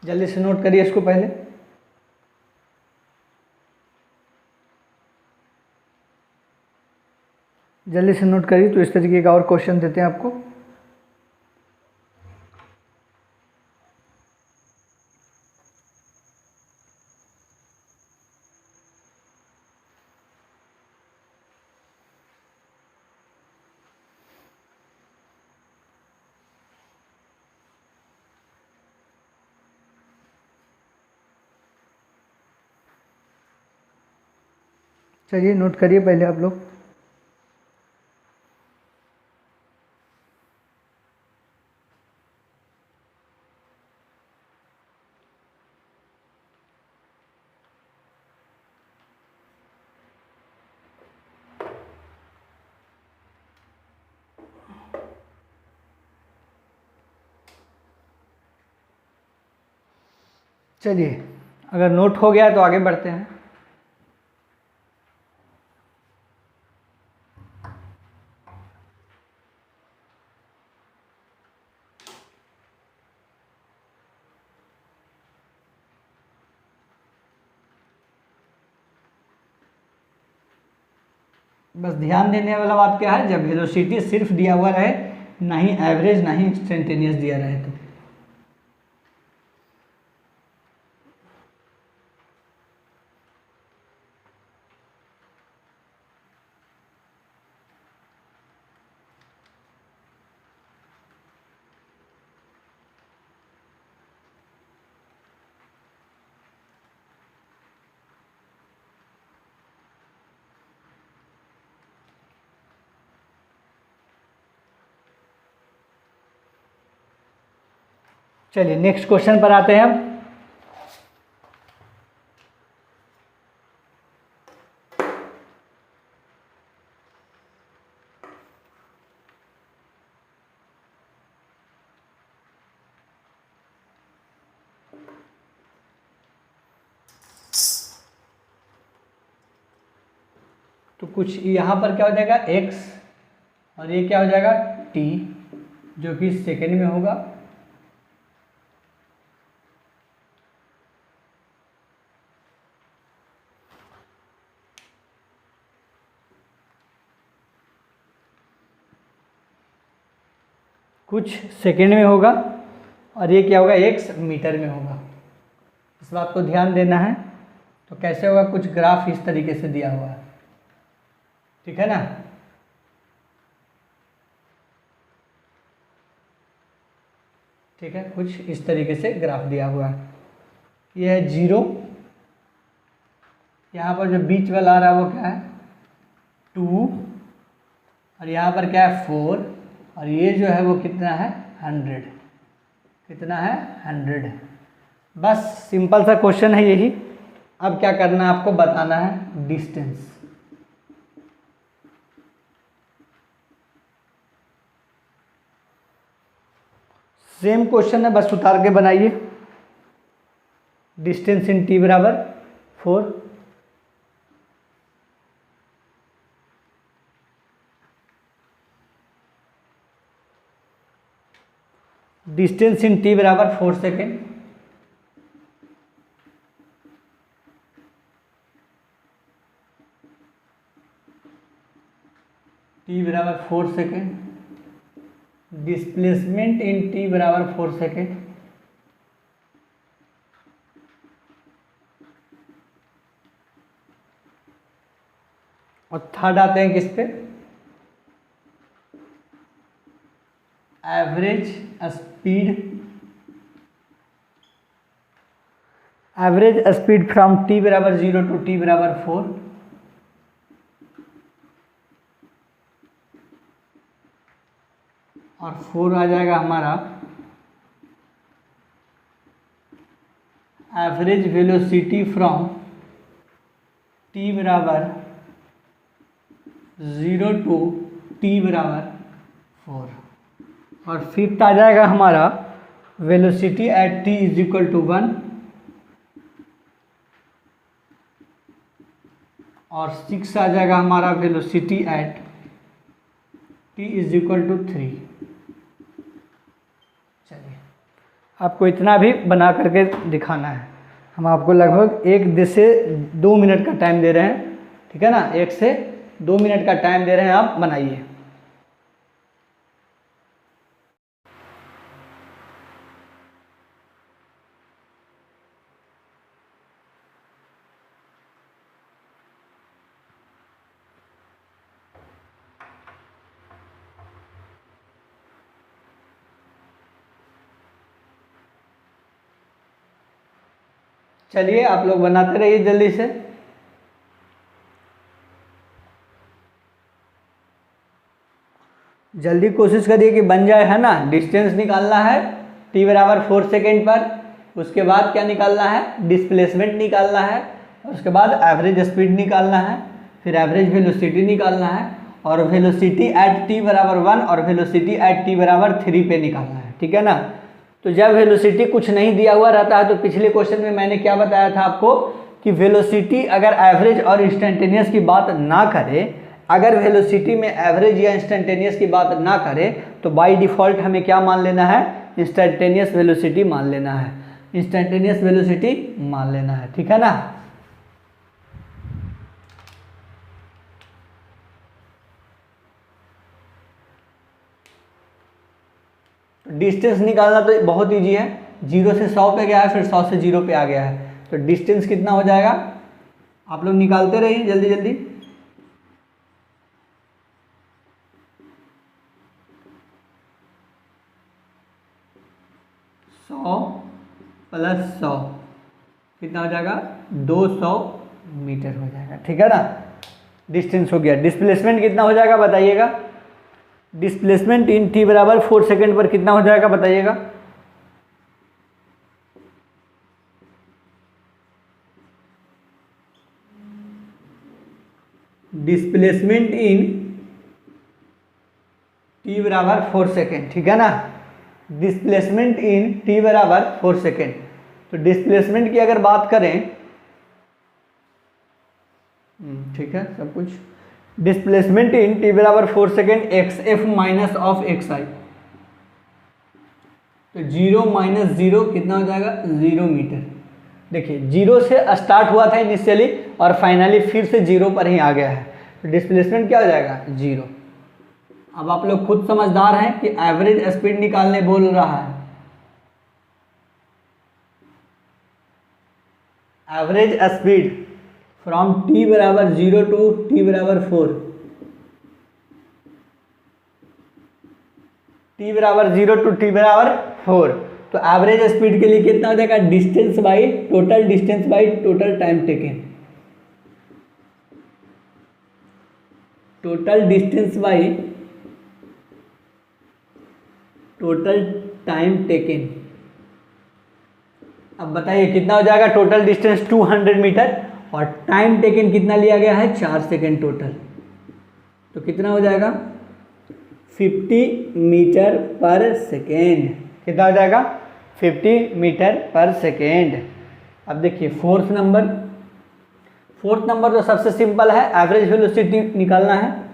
जल्दी से नोट करिए इसको पहले। जल्दी से नोट करिए, तो इस तरीके का और क्वेश्चन देते हैं आपको। चलिए नोट करिए पहले आप लोग। चलिए अगर नोट हो गया तो आगे बढ़ते हैं। बस ध्यान देने वाला बात क्या है, जब वेलोसिटी सिर्फ दिया हुआ रहे, ना ही एवरेज ना ही इंस्टेंटेनियस दिया रहे तो। चलिए नेक्स्ट क्वेश्चन पर आते हैं हम। तो कुछ यहाँ पर क्या हो जाएगा x और ये क्या हो जाएगा t, जो कि सेकेंड में होगा। कुछ सेकेंड में होगा और ये क्या होगा x मीटर में होगा। इस बात को ध्यान देना है। तो कैसे होगा, कुछ ग्राफ इस तरीके से दिया हुआ है, ठीक है ना। ठीक है, कुछ इस तरीके से ग्राफ दिया हुआ है। ये है 0, यहाँ पर जो बीच वाला आ रहा है वो क्या है 2, और यहाँ पर क्या है 4, और ये जो है वो कितना है 100। कितना है 100। बस सिंपल सा क्वेश्चन है यही। अब क्या करना है, आपको बताना है डिस्टेंस। सेम क्वेश्चन है, बस उतार के बनाइए। डिस्टेंस इन t बराबर 4, डिस्टेंस इन t बराबर 4 सेकेंड, t बराबर 4 सेकेंड, डिस्प्लेसमेंट इन t बराबर 4 सेकेंड, और थर्ड आते हैं किस पे, average speed, average speed from t बराबर 0 टू t बराबर 4, और 4 आ जाएगा हमारा एवरेज वेलोसिटी फ्रॉम t बराबर 0 टू t बराबर 4, और फिफ्थ आ जाएगा हमारा velocity at t is equal to 1, और 6 आ जाएगा हमारा velocity at t is equal to 3। चलिए आपको इतना भी बना करके दिखाना है। हम आपको लगभग 1 से 2 मिनट का टाइम दे रहे हैं, ठीक है ना। 1 से 2 मिनट का टाइम दे रहे हैं, आप बनाइए। चलिए आप लोग बनाते रहिए जल्दी से। जल्दी कोशिश करिए कि बन जाए, है ना। डिस्टेंस निकालना है t बराबर 4 सेकेंड पर, उसके बाद क्या निकालना है, डिस्प्लेसमेंट निकालना है, और उसके बाद एवरेज स्पीड निकालना है, फिर एवरेज वेलोसिटी निकालना है, और वेलोसिटी एट t बराबर 1 और वेलोसिटी एट t बराबर 3 पे निकालना है, ठीक है ना। तो जब वेलोसिटी कुछ नहीं दिया हुआ रहता है, तो पिछले क्वेश्चन में मैंने क्या बताया था आपको कि वेलोसिटी अगर एवरेज और इंस्टेंटेनियस की बात ना करे, अगर वेलोसिटी में एवरेज या इंस्टेंटेनियस की बात ना करे, तो बाय डिफ़ॉल्ट हमें क्या मान लेना है, इंस्टेंटेनियस वेलोसिटी मान लेना है, इंस्टेंटेनियस वेलोसिटी मान लेना है, ठीक है ना। डिस्टेंस निकालना तो बहुत ईजी है, 0 से 100 पे गया है, फिर 100 से 0 पे आ गया है, तो डिस्टेंस कितना हो जाएगा, आप लोग निकालते रहिए जल्दी जल्दी। 100 प्लस 100 कितना हो जाएगा, 200 मीटर हो जाएगा, ठीक है ना। डिस्टेंस हो गया। डिस्प्लेसमेंट कितना हो जाएगा बताइएगा, डिस्प्लेसमेंट इन t बराबर 4 सेकेंड पर कितना हो जाएगा बताइएगा। डिस्प्लेसमेंट इन t बराबर 4 सेकेंड, ठीक है ना। डिस्प्लेसमेंट इन t बराबर 4 सेकेंड, तो डिस्प्लेसमेंट की अगर बात करें, ठीक है सब कुछ, डिस्प्लेसमेंट इन t बराबर 4 second X F minus of X I, तो 0 माइनस 0 कितना हो जाएगा, 0 मीटर। देखिए 0 से स्टार्ट हुआ था इनिशियली और फाइनली फिर से 0 पर ही आ गया है, तो डिस्प्लेसमेंट क्या हो जाएगा, 0। अब आप लोग खुद समझदार हैं कि एवरेज स्पीड निकालने बोल रहा है, एवरेज स्पीड फ्रॉम t बराबर 0 टू t बराबर 4, t बराबर 0 टू t बराबर 4, तो एवरेज स्पीड के लिए कितना हो जाएगा, distance by total distance by total time taken, total distance by total time taken. अब बताइए कितना हो जाएगा, टोटल डिस्टेंस 200 मीटर और टाइम टेकन कितना लिया गया है, 4 सेकेंड टोटल, तो कितना हो जाएगा 50 मीटर पर सेकेंड, कितना हो जाएगा 50 मीटर पर सेकेंड। अब देखिए फोर्थ नंबर तो सबसे सिंपल है, एवरेज वेलोसिटी निकालना है।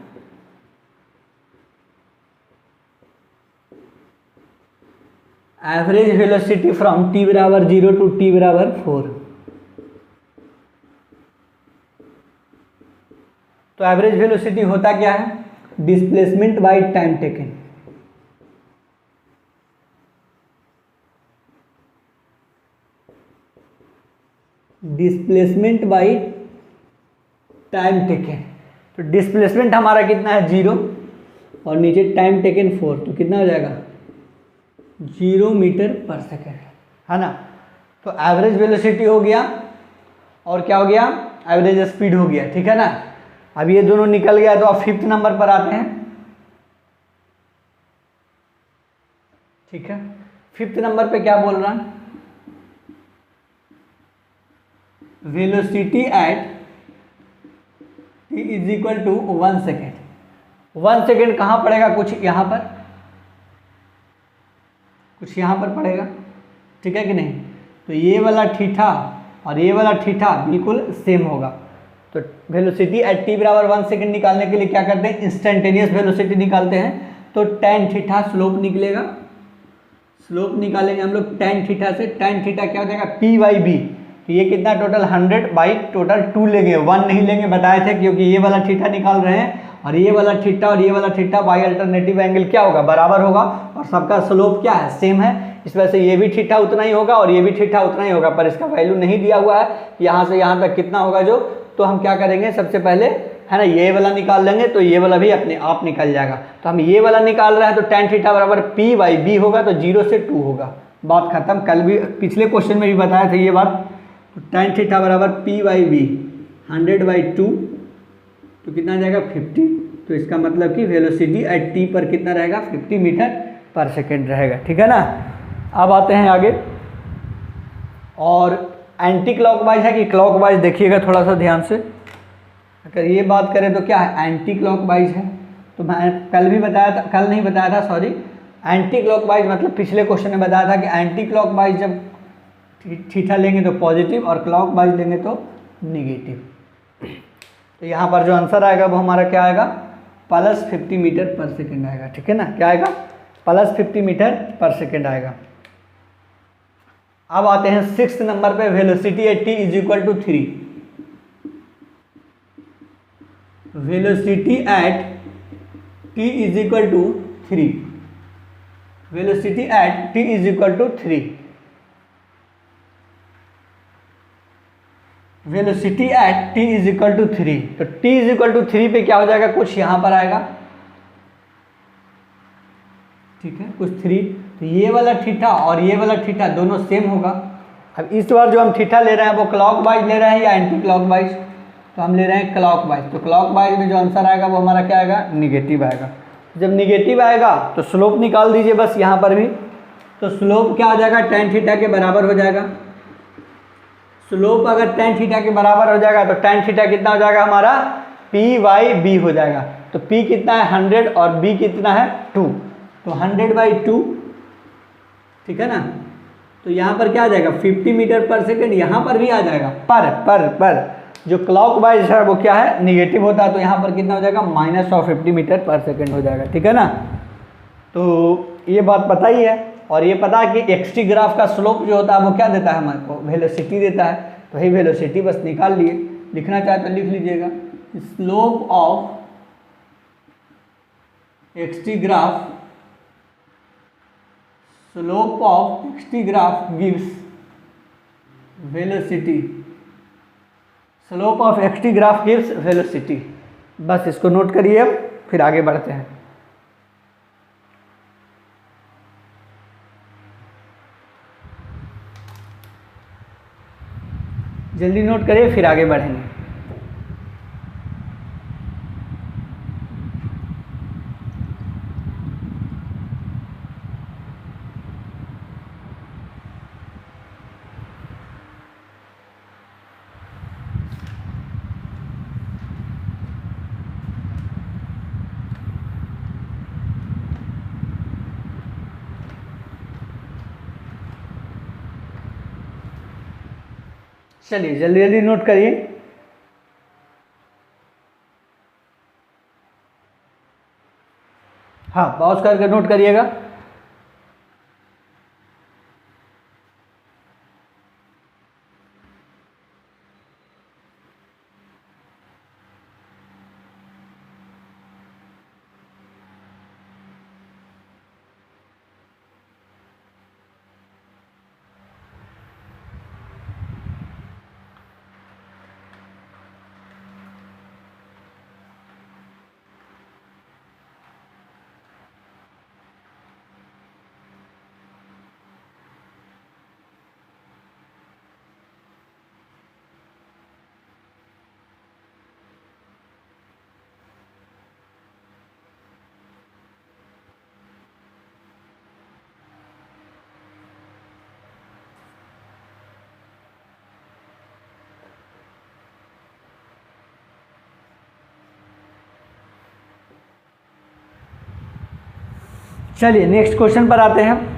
एवरेज वेलोसिटी फ्रॉम t बराबर 0 टू t बराबर 4, तो एवरेज वेलोसिटी होता क्या है, displacement by time taken, displacement by time taken, तो डिस्प्लेसमेंट हमारा कितना है 0 और नीचे टाइम टेकन 4, तो कितना हो जाएगा 0 मीटर पर सेकेंड, है ना। तो एवरेज वेलोसिटी हो गया और क्या हो गया, एवरेज स्पीड हो गया, ठीक है ना। अब ये दोनों निकल गया, तो अब 5th नंबर पर आते हैं, ठीक है। 5th नंबर पे क्या बोल रहा है, velocity at t is equal to 1 second. 1 second कहाँ पड़ेगा, कुछ यहाँ पर, कुछ यहाँ पर पड़ेगा, ठीक है कि नहीं। तो ये वाला थीटा और ये वाला थीटा बिल्कुल सेम होगा। तो वेलोसिटी एट t बराबर 1 सेकेंड निकालने के लिए क्या करते हैं, इंस्टेंटेनियस वेलोसिटी निकालते हैं, तो tan थीटा स्लोप निकलेगा, स्लोप निकालेंगे हम लोग tan थीटा से, tan थीटा क्या हो जाएगा p बाई बी, तो ये कितना टोटल 100 बाई टोटल 2 लेंगे, 1 नहीं लेंगे बताए थे, क्योंकि ये वाला थीटा निकाल रहे हैं और ये वाला थीटा और ये वाला थीटा बाई अल्टरनेटिव एंगल क्या होगा, बराबर होगा, और सबका स्लोप क्या है, सेम है। इस वजह से ये भी थीटा उतना ही होगा और ये भी थीटा उतना ही होगा, पर इसका वैल्यू नहीं दिया हुआ है यहाँ से यहाँ तक कितना होगा जो, तो हम क्या करेंगे सबसे पहले, है ना, ये वाला निकाल लेंगे, तो ये वाला भी अपने आप निकल जाएगा। तो हम ये वाला निकाल रहे हैं, तो tan थीटा बराबर p बाई बी होगा, तो 0 से 2 होगा, बात खत्म। कल भी पिछले क्वेश्चन में भी बताया था ये बात, तो tan थीटा बराबर p बाई बी 100 बाई 2, तो कितना आ जाएगा 50, तो इसका मतलब कि वेलोसिटी एट टी पर कितना रहेगा, 50 मीटर पर सेकेंड रहेगा। ठीक है ना। अब आते हैं आगे, और एंटी क्लॉकवाइज है कि क्लॉकवाइज, देखिएगा थोड़ा सा ध्यान से। अगर ये बात करें तो क्या है, एंटी क्लॉकवाइज है। तो मैं कल भी बताया था, कल नहीं बताया था सॉरी, एंटी क्लॉकवाइज मतलब पिछले क्वेश्चन में बताया था कि एंटी क्लॉकवाइज जब थीटा लेंगे तो पॉजिटिव और क्लॉकवाइज लेंगे तो निगेटिव। तो यहाँ पर जो आंसर आएगा वो हमारा क्या आएगा, प्लस 50 मीटर पर सेकेंड आएगा। ठीक है ना, क्या आएगा, प्लस 50 मीटर पर सेकेंड आएगा। अब आते हैं 6th नंबर पे, velocity at t is equal to 3। Velocity at t is equal to 3। Velocity at t is equal to 3। Velocity at t is equal to 3। तो टी इज इक्वल टू 3 पे क्या हो जाएगा, कुछ यहां पर आएगा। ठीक है, कुछ 3, तो ये वाला थीटा और ये वाला थीटा दोनों सेम होगा। अब इस बार जो हम थीटा ले रहे हैं वो क्लॉकवाइज ले रहे हैं या एंटी क्लॉकवाइज, तो हम ले रहे हैं क्लॉकवाइज। तो क्लॉकवाइज में जो आंसर आएगा वो हमारा क्या आएगा, निगेटिव आएगा। जब निगेटिव आएगा तो स्लोप निकाल दीजिए बस यहाँ पर भी। तो स्लोप क्या हो जाएगा, tan थीटा के बराबर हो जाएगा। स्लोप अगर tan थीटा के बराबर हो जाएगा तो tan थीटा कितना हो जाएगा हमारा, p/b हो जाएगा। तो p कितना है 100 और b कितना है 2, तो 100/2। ठीक है ना। तो यहाँ पर क्या आ जाएगा 50 मीटर पर सेकेंड, यहाँ पर भी आ जाएगा। पर जो क्लॉकवाइज है वो क्या है, निगेटिव होता है। तो यहाँ पर कितना हो जाएगा, -50 मीटर पर सेकेंड हो जाएगा। ठीक है ना। तो ये बात पता ही है, और ये पता है कि एक्सटी ग्राफ का स्लोप जो होता है वो क्या देता है हमारे को, वेलोसिटी देता है। तो वही वेलोसिटी बस निकाल लिए, लिखना चाहे तो लिख लीजिएगा, slope of x t graph, slope of x t graph gives velocity, slope of x t graph gives velocity. बस इसको नोट करिए, अब फिर आगे बढ़ते हैं। जल्दी नोट करिए फिर आगे बढ़ेंगे। चलिए जल्दी जल्दी नोट करिए। हाँ, पॉज करके नोट करिएगा। चलिए नेक्स्ट क्वेश्चन पर आते हैं।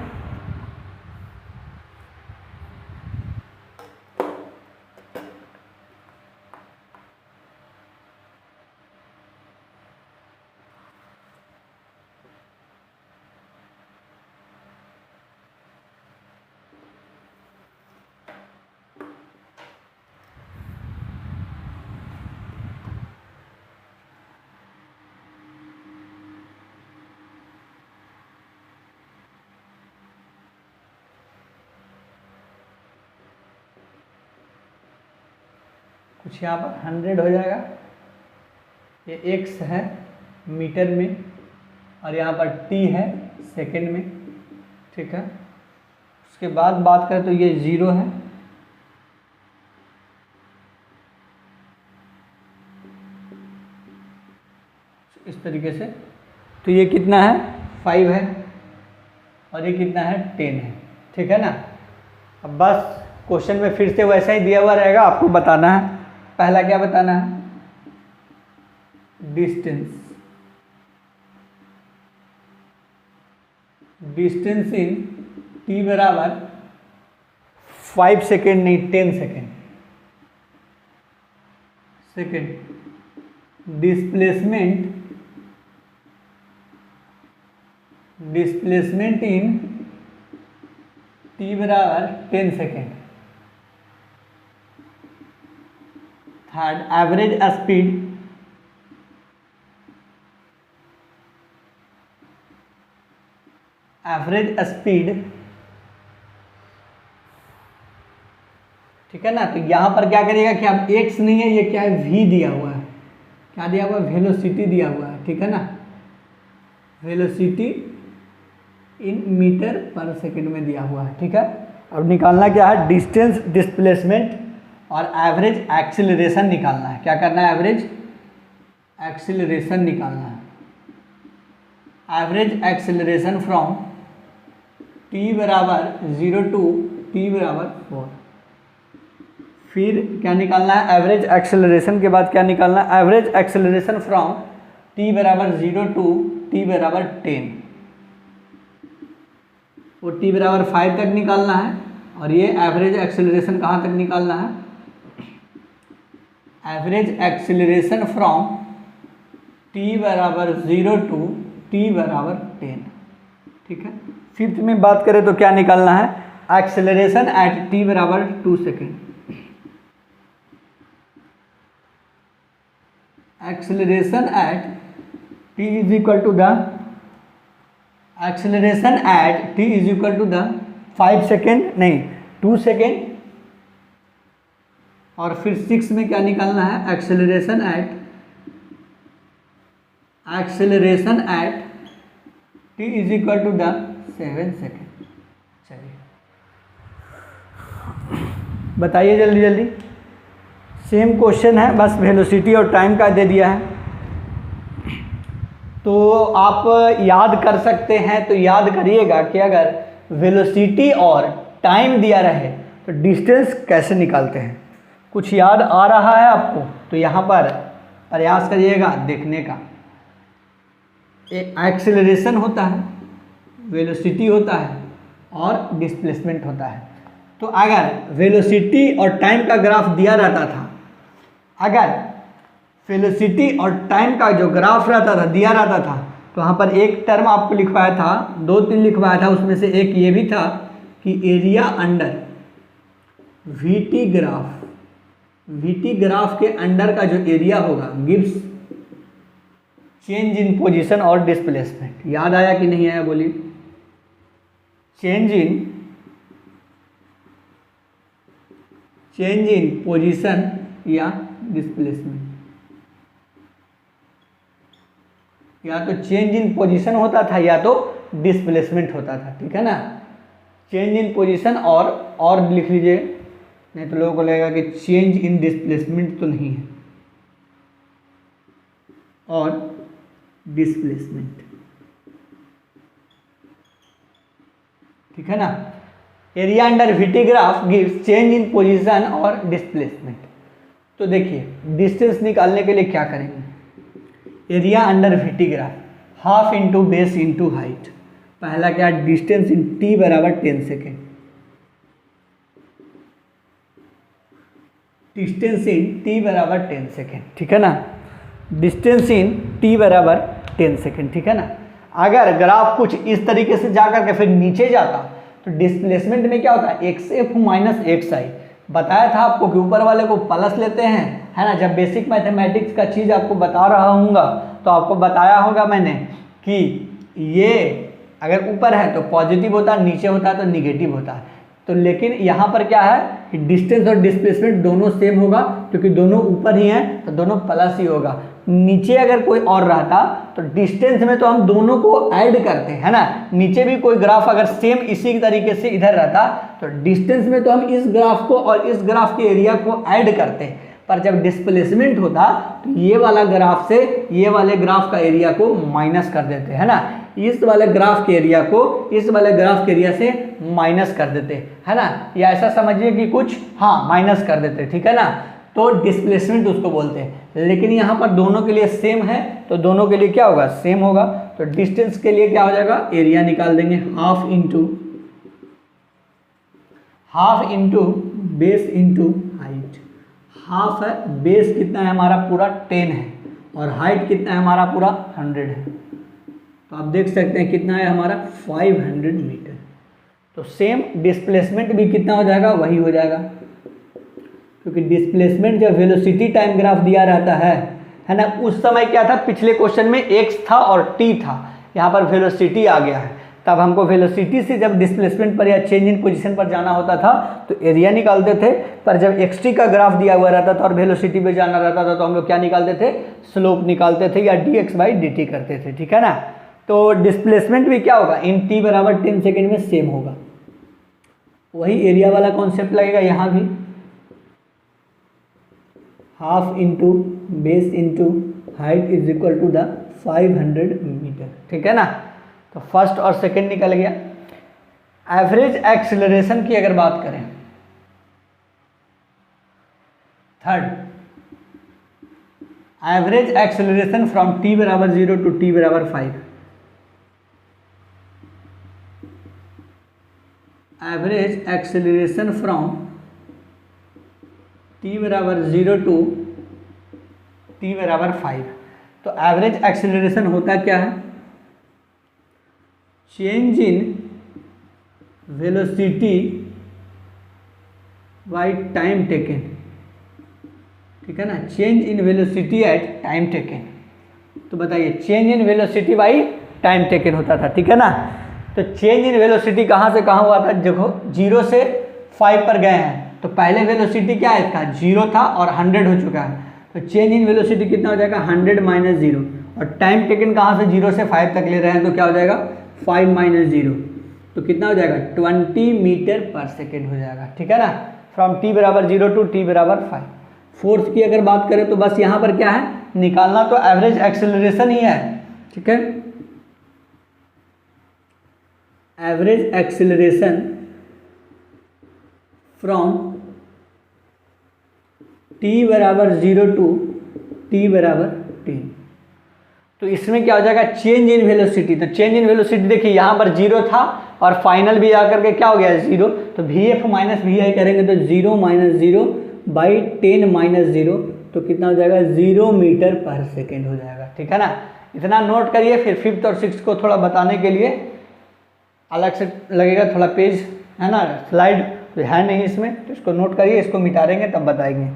कुछ यहाँ पर 100 हो जाएगा, ये x है मीटर में और यहाँ पर t है सेकंड में। ठीक है, उसके बाद बात करें तो ये 0 है, इस तरीके से, तो ये कितना है 5 है और ये कितना है 10 है, ठीक है ना। अब बस क्वेश्चन में फिर से वैसा ही दिया हुआ रहेगा, आपको बताना है। पहला क्या बताना है, डिस्टेंस इन t बराबर 5 सेकेंड नहीं 10 second. Second displacement in t बराबर 10 सेकेंड। थर्ड एवरेज स्पीड, ठीक है ना। तो यहां पर क्या करिएगा कि अब x नहीं है, ये क्या है v दिया हुआ है, क्या दिया हुआ है, वेलोसिटी दिया हुआ है, ठीक है ना। वेलोसिटी इन मीटर पर सेकेंड में दिया हुआ है, ठीक है। अब निकालना क्या है, डिस्टेंस, डिस्प्लेसमेंट और एवरेज एक्सीलरेशन निकालना है। क्या करना है, एवरेज एक्सीलरेशन निकालना है। एवरेज एक्सीलरेशन फ्रॉम t बराबर 0 टू t बराबर 4। फिर क्या निकालना है, एवरेज एक्सेलरेशन के बाद क्या निकालना है, एवरेज एक्सेलरेशन फ्रॉम t बराबर 0 टू t बराबर 10। वो t बराबर 5 तक निकालना है और ये एवरेज एक्सेलरेशन कहाँ तक निकालना है, एवरेज एक्सेलरेशन फ्रॉम t बराबर 0 टू t बराबर 10, ठीक है। फिफ्थ में बात करें तो क्या निकालना है, एक्सेलरेशन एट t बराबर 2 second. Acceleration at t is equal to the acceleration at t is equal to the 5 second नहीं 2 सेकेंड। और फिर 6 में क्या निकालना है, acceleration at t is equal to the 7 second. चलिए बताइए जल्दी जल्दी। सेम क्वेश्चन है, बस वेलोसिटी और टाइम का दे दिया है। तो आप याद कर सकते हैं, तो याद करिएगा कि अगर वेलोसिटी और टाइम दिया रहे तो डिस्टेंस कैसे निकालते हैं। कुछ याद आ रहा है आपको तो यहाँ पर प्रयास करिएगा देखने का। एक्सेलरेशन होता है, वेलोसिटी होता है और डिस्प्लेसमेंट होता है। तो अगर वेलोसिटी और टाइम का ग्राफ दिया रहता था, अगर वेलोसिटी और टाइम का जो ग्राफ रहता था दिया रहता था, तो वहाँ पर एक टर्म आपको लिखवाया था, 2-3 लिखवाया था, उसमें से एक ये भी था कि एरिया अंडर वीटी ग्राफ के अंडर का जो एरिया होगा गिव्स चेंज इन पोजीशन और डिस्प्लेसमेंट। याद आया कि नहीं आया, बोलिए। चेंज इन पोजीशन या डिस्प्लेसमेंट, या तो चेंज इन पोजीशन होता था या तो डिस्प्लेसमेंट होता था, ठीक है ना। चेंज इन पोजीशन और लिख लीजिए, नहीं तो लोगों को लगेगा कि चेंज इन डिस्प्लेसमेंट तो नहीं है, और डिस्प्लेसमेंट, ठीक है ना। Area under VT graph gives change in position और डिस्प्लेसमेंट। तो देखिए डिस्टेंस निकालने के लिए क्या करेंगे, area under VT graph half into base into height. पहला क्या, डिस्टेंस इन टी बराबर 10 सेकेंड, डिस्टेंस इन टी बराबर 10 सेकेंड, ठीक है ना। डिस्टेंस इन टी बराबर 10 सेकेंड, ठीक है ना। अगर ग्राफ कुछ इस तरीके से जाकर के फिर नीचे जाता तो डिस्प्लेसमेंट में क्या होता है, एक्स एफ माइनस एक्स आई। बताया था आपको कि ऊपर वाले को प्लस लेते हैं, है ना। जब बेसिक मैथमेटिक्स का चीज़ आपको बता रहा हूँगा तो आपको बताया होगा मैंने कि ये अगर ऊपर है तो पॉजिटिव होता है, नीचे होता है तो निगेटिव होता है। तो लेकिन यहाँ पर क्या है कि डिस्टेंस और डिस्प्लेसमेंट दोनों सेम होगा, क्योंकि दोनों ऊपर ही हैं तो दोनों प्लस ही होगा। नीचे अगर कोई और रहता तो डिस्टेंस में तो हम दोनों को ऐड करते हैं, है ना। नीचे भी कोई ग्राफ अगर सेम इसी तरीके से इधर रहता तो डिस्टेंस में तो हम इस ग्राफ को और इस ग्राफ के एरिया को ऐड करते हैं। पर जब डिस्प्लेसमेंट होता तो ये वाला ग्राफ से ये वाले ग्राफ का एरिया को माइनस कर देते, है ना, इस वाले ग्राफ के एरिया को इस वाले ग्राफ के एरिया से माइनस कर देते, है ना, या ऐसा समझिए कि कुछ हाँ माइनस कर देते, ठीक है ना, तो डिस्प्लेसमेंट उसको बोलते हैं। लेकिन यहाँ पर दोनों के लिए सेम है तो दोनों के लिए क्या होगा, सेम होगा। तो डिस्टेंस के लिए क्या हो जाएगा, एरिया निकाल देंगे, half into base into height. Half है, बेस कितना है हमारा पूरा 10 है और हाइट कितना है हमारा पूरा 100 है। तो आप देख सकते हैं कितना है हमारा 500 मीटर। तो सेम डिस्प्लेसमेंट भी कितना हो जाएगा, वही हो जाएगा, क्योंकि डिस्प्लेसमेंट जब वेलोसिटी टाइम ग्राफ दिया रहता है ना, उस समय क्या था, पिछले क्वेश्चन में x था और t था, यहाँ पर वेलोसिटी आ गया है। तब हमको वेलोसिटी से जब डिस्प्लेसमेंट पर या चेंज इन पोजीशन पर जाना होता था तो एरिया निकालते थे, पर जब xt का ग्राफ दिया हुआ रहता था और वेलोसिटी पे जाना रहता था तो हम लोग क्या निकालते थे, स्लोप निकालते थे या dx/dt करते थे, ठीक है ना। तो डिस्प्लेसमेंट भी क्या होगा, इन t बराबर 10 सेकेंड में सेम होगा। वही एरिया वाला कॉन्सेप्ट लगेगा यहाँ भी, half into base into height is equal to the 500 metre, ठीक है ना। तो फर्स्ट और सेकंड निकल गया। एवरेज एक्सेलरेशन की अगर बात करें, third, average acceleration from t बराबर 0 टू t बराबर 5, एवरेज एक्सेलरेशन फ्रॉम t बराबर 0 टू t बराबर 5। तो एवरेज एक्सेलरेशन होता क्या है, change in velocity by time taken, ठीक है ना, change in velocity at time taken. तो बताइए, change in velocity by time taken होता था, ठीक है ना। तो चेंज इन वेलोसिटी कहाँ से कहाँ हुआ था, देखो 0 से 5 पर गए हैं तो पहले वेलोसिटी क्या है इसका, 0 था और 100 हो चुका है। तो चेंज इन वेलोसिटी कितना हो जाएगा, 100 माइनस 0, और टाइम टेकन कहाँ से 0 से 5 तक ले रहे हैं तो क्या हो जाएगा, 5 माइनस 0, तो कितना हो जाएगा, 20 मीटर पर सेकेंड हो जाएगा, ठीक है ना, फ्रॉम t बराबर 0 टू t बराबर 5। फोर्थ की अगर बात करें तो बस यहाँ पर क्या है, निकालना तो एवरेज एक्सेलरेशन ही है, ठीक है। एवरेज एक्सेलरेशन फ्रॉम t बराबर 0 टू t बराबर 10। तो इसमें क्या हो जाएगा, चेंज इन वेलोसिटी। तो चेंज इन वेलोसिटी देखिए यहाँ पर 0 था और फाइनल भी आकर के क्या हो गया, 0। तो vf माइनस vi करेंगे तो 0 माइनस 0 बाई 10 माइनस 0, तो कितना हो जाएगा, 0 मीटर पर सेकेंड हो जाएगा, ठीक है ना। इतना नोट करिए, फिर 5th और 6th को थोड़ा बताने के लिए अलग से लगेगा थोड़ा पेज, है ना, स्लाइड तो है नहीं इसमें, तो इसको नोट करिए, इसको मिटा देंगे तब बताएंगे।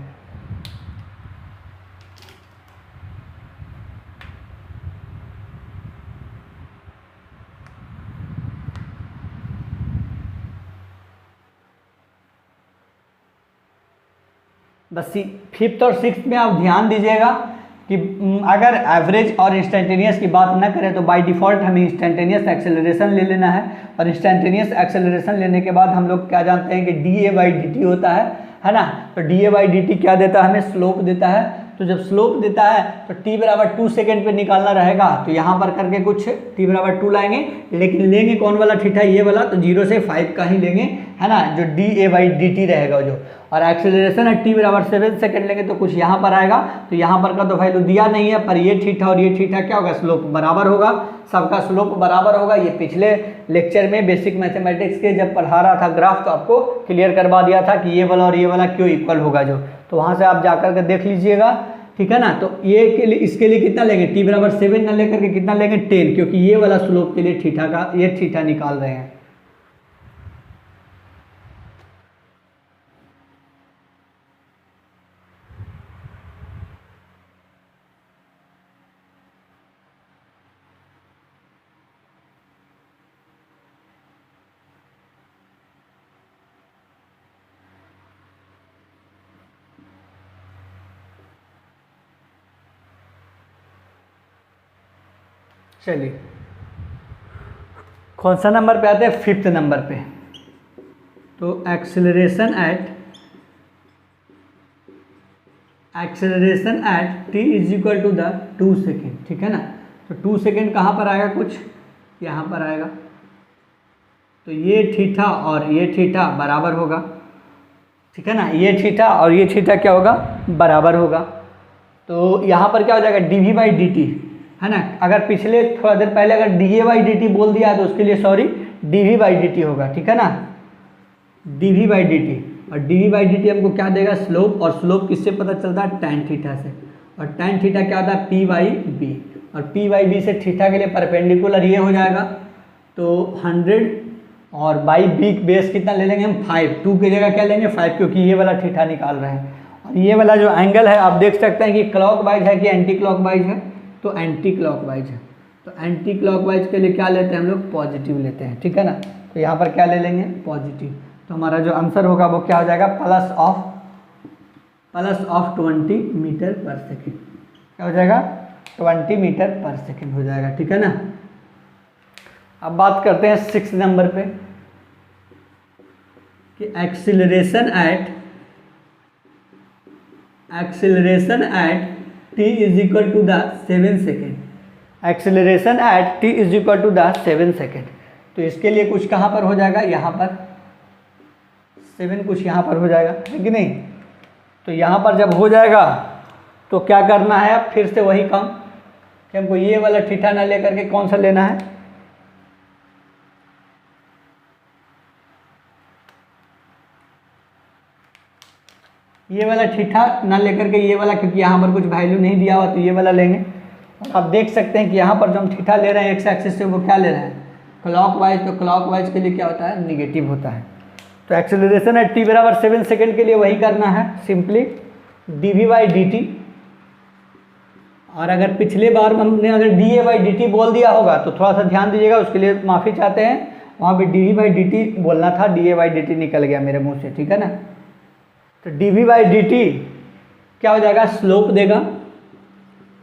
बस 5th और 6th में आप ध्यान दीजिएगा कि अगर एवरेज और इंस्टेंटेनियस की बात न करें तो बाय डिफ़ॉल्ट हमें इंस्टेंटेनियस एक्सेलरेशन ले लेना है, और इंस्टेंटेनियस एक्सेलरेशन लेने के बाद हम लोग क्या जानते हैं कि dA/dt होता है ना। तो dA/dt क्या देता है, हमें स्लोप देता है। तो जब स्लोप देता है तो t बराबर 2 सेकेंड पे निकालना रहेगा, तो यहाँ पर करके कुछ t बराबर 2 लाएंगे, लेकिन लेंगे कौन वाला थीटा, ये वाला, तो 0 से 5 का ही लेंगे, है ना, जो dA/dt रहेगा जो। और एक्सेलरेशन है t बराबर 7 सेकेंड लेंगे तो कुछ यहाँ पर आएगा, तो यहाँ पर का तो वैल्यू दिया नहीं है, पर ये थीटा और ये थीटा क्या होगा, स्लोप बराबर होगा, सबका स्लोप बराबर होगा। ये पिछले लेक्चर में बेसिक मैथमेटिक्स के जब पढ़ा रहा था ग्राफ, तो आपको क्लियर करवा दिया था कि ये वाला और ये वाला क्यों इक्वल होगा जो, तो वहाँ से आप जाकर के देख लीजिएगा, ठीक है ना। तो ये के लिए, इसके लिए कितना लेंगे, t बराबर 7 न लेकर के कितना लेंगे, 10, क्योंकि ये वाला स्लोप के लिए थीटा का, ये थीटा निकाल रहे हैं। चलिए कौन सा नंबर पे आते हैं, 5th नंबर पे। तो acceleration at acceleration at t is equal to the 2 second, ठीक है ना। तो 2 सेकेंड कहाँ पर आएगा, कुछ यहाँ पर आएगा। तो ये थीटा और ये थीटा बराबर होगा, ठीक है ना। ये थीटा और ये थीटा क्या होगा, बराबर होगा। तो यहाँ पर क्या हो जाएगा, D we by D T, है ना। अगर पिछले थोड़ा देर पहले अगर D A by D T बोल दिया तो उसके लिए sorry D we by D T होगा, ठीक है ना, D we by D T. और D we by D T हमको क्या देगा, स्लोप, और स्लोप किससे पता चलता है, टैन थीटा से। और टैन थीटा क्या होता है, पी बाई बी, और पी बाई बी से थीटा के लिए परपेंडिकुलर ये हो जाएगा। तो 100 और बाई बी बेस कितना ले लेंगे हम, 5, 2 की जगह क्या लेंगे 5, क्योंकि ये वाला थीटा निकाल रहे हैं। और ये वाला जो एंगल है आप देख सकते हैं कि क्लॉक वाइज है कि एंटी क्लॉक वाइज है, तो एंटी क्लॉक वाइज है। तो एंटी क्लॉक वाइज के लिए क्या लेते हैं हम लोग, पॉजिटिव लेते हैं, ठीक है ना। तो यहाँ पर क्या ले लेंगे, पॉजिटिव। तो हमारा जो आंसर होगा वो क्या हो जाएगा, प्लस ऑफ 20 मीटर पर सेकेंड। क्या हो जाएगा, 20 मीटर पर सेकेंड हो जाएगा, ठीक है ना। अब बात करते हैं 6 नंबर पे कि acceleration at t is equal to the 7 second. Acceleration at t is equal to the 7 second. तो इसके लिए कुछ कहाँ पर हो जाएगा, यहाँ पर 7 कुछ यहाँ पर हो जाएगा, है कि नहीं। तो यहाँ पर जब हो जाएगा तो क्या करना है, अब फिर से वही काम कि हमको ये वाला थीटा ना लेकर के कौन सा लेना है, ये वाला थीटा ना लेकर के ये वाला, क्योंकि यहाँ पर कुछ वैल्यू नहीं दिया हुआ तो ये वाला लेंगे। और आप देख सकते हैं कि यहाँ पर जो हम थीटा ले रहे हैं एक्स एक्सिस से, वो क्या ले रहे हैं, क्लॉकवाइज। तो क्लॉकवाइज के लिए क्या होता है, निगेटिव होता है। तो एक्सेलरेशन एट टी बराबर 7 सेकेंड के लिए वही करना है, simply d we by D T. और अगर पिछले बार हमने अगर D A by D T बोल दिया होगा तो थोड़ा सा ध्यान दीजिएगा, उसके लिए माफ़ी चाहते हैं। वहाँ पे d we by D t बोलना था, d A by D t निकल गया मेरे मुंह से, ठीक है ना। तो d we by D t क्या हो जाएगा, स्लोप देगा।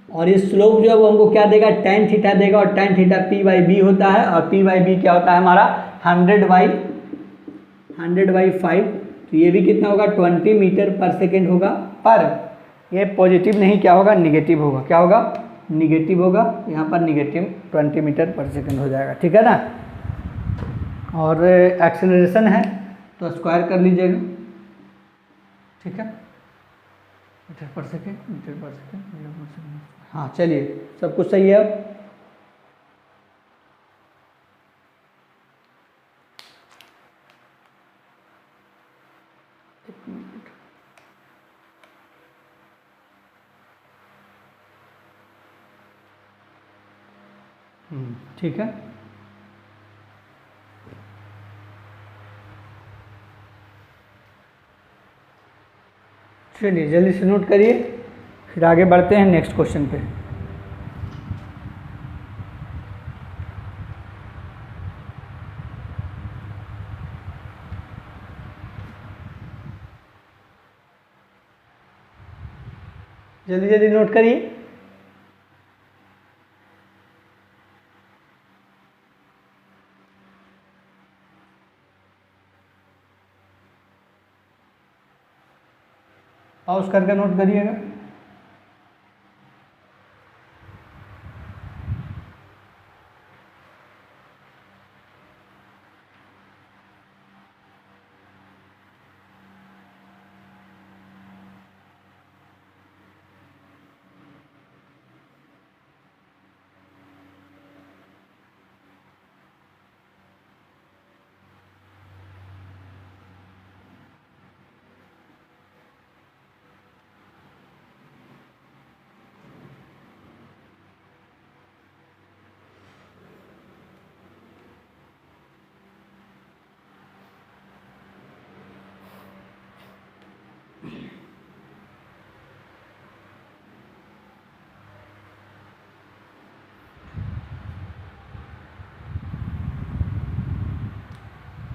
और ये स्लोप जो है वो हमको क्या देगा, टैन थीटा देगा। और tan theta p by b होता है, और पी बाई बी क्या होता है हमारा 100/5। तो ये भी कितना होगा, 20 मीटर पर सेकेंड होगा। पर ये पॉजिटिव नहीं, क्या होगा, निगेटिव होगा। क्या होगा, निगेटिव होगा। यहाँ पर निगेटिव 20 मीटर पर सेकेंड हो जाएगा, ठीक है ना। और एक्सेलरेशन है तो स्क्वायर कर लीजिएगा, ठीक है, मीटर पर सेकेंड, मीटर पर सेकेंड, मीटर पर सेकेंड। हाँ चलिए, सब कुछ सही है। अब ठीक है, चलिए जल्दी से नोट करिए, फिर आगे बढ़ते हैं नेक्स्ट क्वेश्चन पे। जल्दी जल्दी नोट करिए। पॉज करके नोट करिएगा।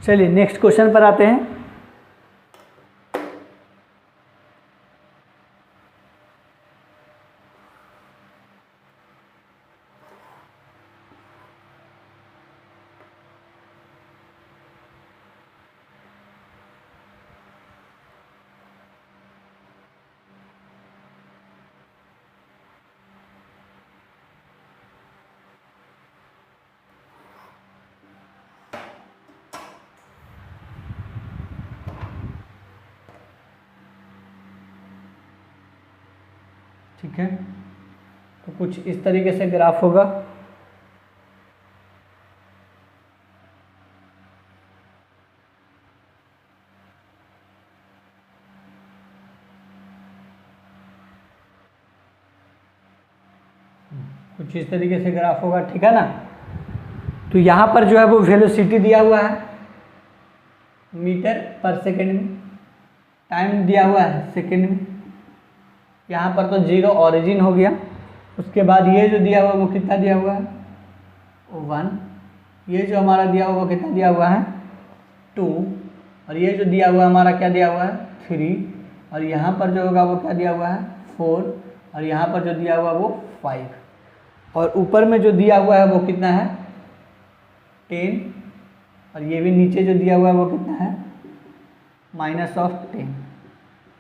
चलिए नेक्स्ट क्वेश्चन पर आते हैं। ठीक है, तो कुछ इस तरीके से ग्राफ होगा। कुछ इस तरीके से ग्राफ होगा, ठीक है ना। तो यहाँ पर जो है वो वेलोसिटी दिया हुआ है मीटर पर सेकेंड में, टाइम दिया हुआ है सेकेंड में। यहाँ पर तो 0 ऑरिजिन हो गया। उसके बाद ये जो दिया हुआ है वो कितना दिया हुआ है 1, ये जो हमारा दिया हुआ वो कितना दिया हुआ है 2, और ये जो दिया हुआ हमारा क्या दिया हुआ है 3, और यहाँ पर जो होगा वो क्या दिया हुआ है 4, और यहाँ पर जो दिया हुआ वो 5, और ऊपर में जो दिया हुआ है वो कितना है 10, और ये भी नीचे जो दिया हुआ है वो कितना है -10,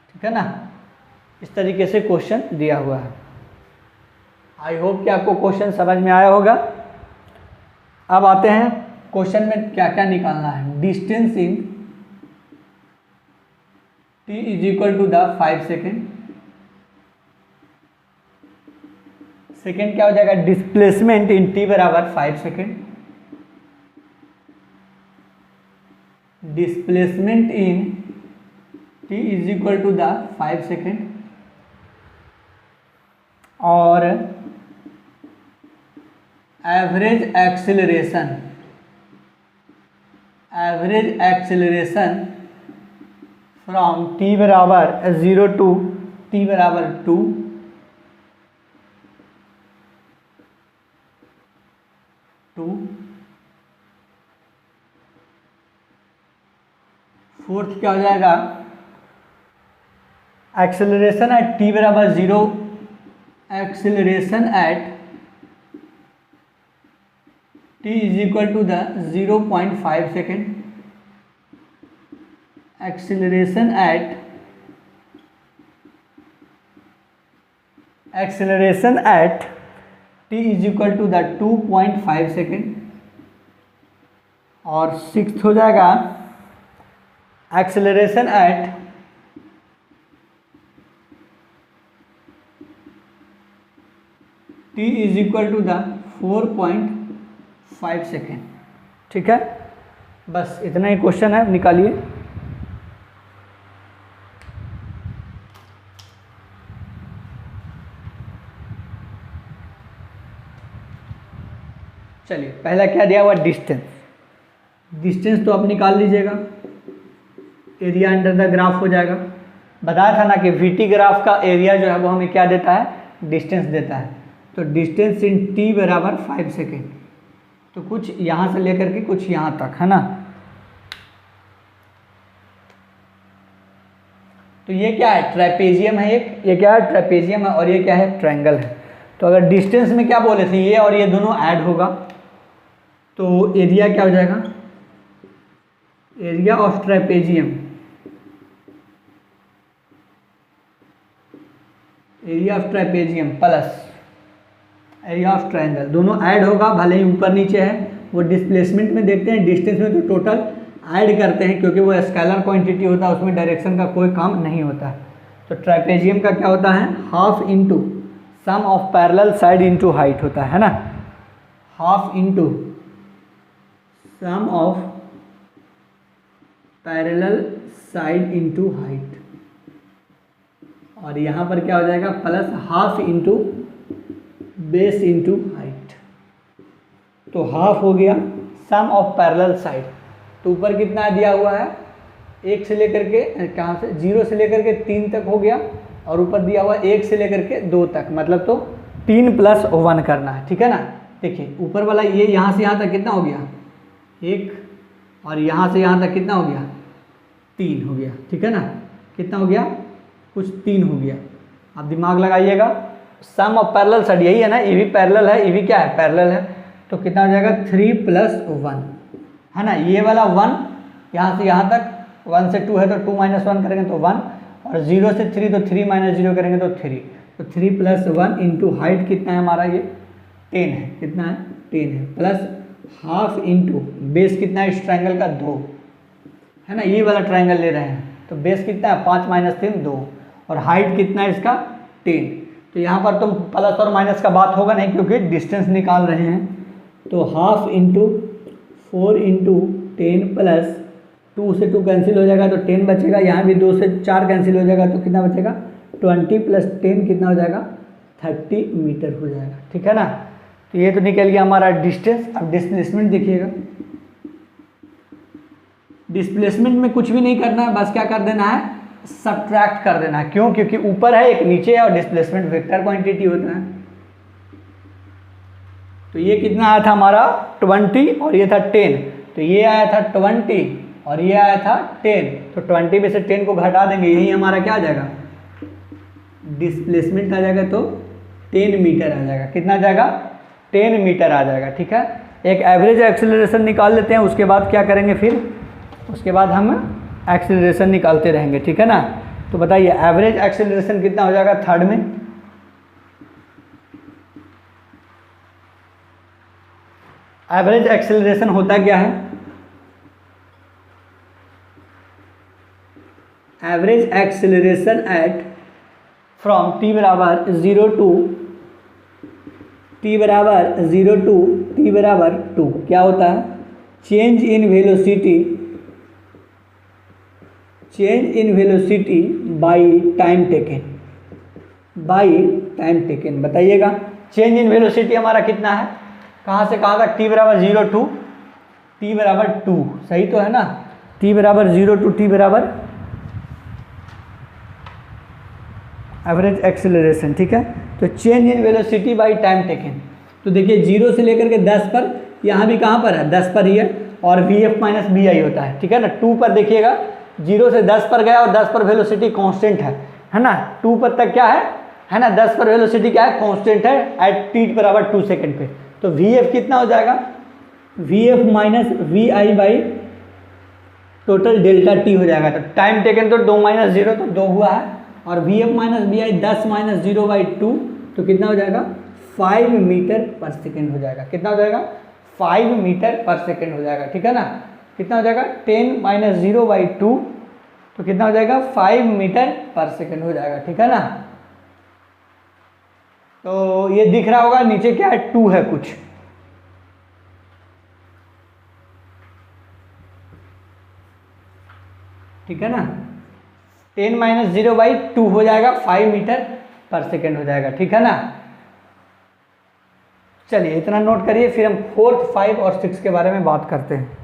ठीक है ना। इस तरीके से क्वेश्चन दिया हुआ है। आई होप कि आपको क्वेश्चन समझ में आया होगा। अब आते हैं क्वेश्चन में क्या क्या निकालना है। Distance in t = 5 second. Second क्या हो जाएगा displacement in t = 5 second. Displacement in t = 5 second. और average acceleration from t = 0 to t = 2, fourth क्या हो जाएगा acceleration at t = 0, acceleration at t = 0.5 second. Acceleration at t = 2.5 second. और सिक्स्थ हो जाएगा एक्सेलरेशन एट t = 4.5 सेकेंड, ठीक है। बस इतना ही क्वेश्चन है, निकालिए। चलिए पहला क्या दिया हुआ डिस्टेंस। डिस्टेंस तो आप निकाल लीजिएगा, एरिया अंडर द ग्राफ हो जाएगा। बताया था ना कि VT ग्राफ का एरिया जो है वो हमें क्या देता है डिस्टेंस देता है। तो डिस्टेंस इन t = 5 सेकेंड, तो कुछ यहाँ से लेकर के कुछ यहाँ तक है ना। तो ये क्या है ट्रेपेजियम है एक, ये क्या है ट्रेपेजियम है, और ये क्या है ट्रायंगल है। तो अगर डिस्टेंस में क्या बोले थे ये और ये दोनों ऐड होगा तो एरिया क्या हो जाएगा area of trapezium, area of trapezium plus area of triangle, दोनों ऐड होगा। भले ही ऊपर नीचे है, वो डिस्प्लेसमेंट में देखते हैं, डिस्टेंस में तो टोटल ऐड करते हैं क्योंकि वो स्केलर क्वांटिटी होता है, उसमें डायरेक्शन का कोई काम नहीं होता है। तो ट्रेपेजियम का क्या होता है half into sum of parallel side into height होता है ना, half into sum of parallel side into height, और यहाँ पर क्या हो जाएगा plus half into base into height. तो हाफ हो गया सम ऑफ पैरेलल साइड। तो ऊपर कितना दिया हुआ है 1 से लेकर के कहाँ से 0 से लेकर के 3 तक हो गया, और ऊपर दिया हुआ 1 से लेकर के 2 तक, मतलब तो 3 + 1 करना है, ठीक है ना। देखिए ऊपर वाला ये यहाँ से यहाँ तक कितना हो गया 1, और यहाँ से यहाँ तक कितना हो गया 3 हो गया, ठीक है ना। कितना हो गया कुछ 3 हो गया। आप दिमाग लगाइएगा, सम ऑफ पैरेलल साइड यही है ना, ये भी पैरेलल है, ये भी क्या है पैरेलल है। तो कितना हो जाएगा 3 + 1 है ना। ये वाला 1 यहाँ से यहाँ तक, 1 से 2 है तो 2 - 1 करेंगे तो 1, और 0 से 3 तो 3 - 0 करेंगे तो 3। तो 3 + 1 इंटू हाइट कितना है हमारा ये 10 है, कितना है 10 है, प्लस हाफ इंटू बेस कितना है इस ट्रायंगल का 2 है ना। ये वाला ट्रायंगल ले रहे हैं तो बेस कितना है 5 - 3 2, और हाइट कितना है इसका 10। तो यहाँ पर तुम प्लस और माइनस का बात होगा नहीं क्योंकि डिस्टेंस निकाल रहे हैं। तो 1/2 इंटू 4 इंटू 10 प्लस 2 से 2 कैंसिल हो जाएगा तो 10 बचेगा, यहाँ भी 2 से 4 कैंसिल हो जाएगा तो कितना बचेगा 20 प्लस 10 कितना हो जाएगा 30 मीटर हो जाएगा। ठीक है ना। तो ये तो निकल गया हमारा डिस्टेंस। अब डिस्प्लेसमेंट देखिएगा, डिस्प्लेसमेंट में कुछ भी नहीं करना है, बस क्या कर देना है सब्ट्रैक्ट कर देना है। क्यों? क्योंकि ऊपर है एक नीचे है और डिस्प्लेसमेंट वेक्टर क्वांटिटी होता है। तो ये कितना आया था हमारा 20 और ये था 10, तो ये आया था 20 और ये आया था 10, तो 20 में से 10 को घटा देंगे, यही हमारा क्या आ जाएगा डिस्प्लेसमेंट आ जाएगा, तो 10 मीटर आ जाएगा। कितना आ जाएगा 10 मीटर आ जाएगा। ठीक है, एक एवरेज एक्सेलरेशन निकाल लेते हैं, उसके बाद क्या करेंगे फिर उसके बाद हम एक्सेलरेशन निकालते रहेंगे। ठीक है ना। तो बताइए एवरेज एक्सेलरेशन कितना हो जाएगा थर्ड में, एवरेज एक्सेलरेशन होता क्या है, average acceleration at from t बराबर 0 टू t बराबर 0 टू t बराबर 2 क्या होता है change in velocity, change in velocity by time taken, by time taken. बताइएगा चेंज इन वेलोसिटी हमारा कितना है, कहाँ से कहाँ तक, t बराबर 0 टू t बराबर 2, सही तो है ना। t बराबर 0 टू t बराबर एवरेज एक्सेलरेशन। ठीक है, तो change in velocity by time taken. तो देखिए 0 से लेकर के 10 पर, यहाँ भी कहाँ पर है 10 पर ही है, और vf माइनस बी आई होता है। ठीक है ना। 2 पर देखिएगा 0 से 10 पर गया और 10 पर वेलोसिटी कांस्टेंट है ना। 2 पर तक क्या है ना 10 पर वेलोसिटी क्या है कांस्टेंट है एट t बराबर 2 सेकेंड पे। तो vf कितना हो जाएगा vf minus v i by total delta t हो जाएगा। तो टाइम टेकन तो 2 माइनस 0 तो 2 हुआ है, और vf minus v i 10 minus 0 by 2 तो कितना हो जाएगा 5 मीटर पर सेकेंड हो जाएगा। कितना हो जाएगा 5 मीटर पर सेकेंड हो जाएगा। ठीक है ना। कितना हो जाएगा 10 माइनस 0 बाई 2 तो कितना हो जाएगा 5 मीटर पर सेकेंड हो जाएगा। ठीक है ना। तो ये दिख रहा होगा नीचे क्या है 2 है कुछ, ठीक है ना। 10 माइनस 0 बाई 2 हो जाएगा 5 मीटर पर सेकेंड हो जाएगा। ठीक है ना। चलिए इतना नोट करिए, फिर हम 4th, 5 और 6 के बारे में बात करते हैं।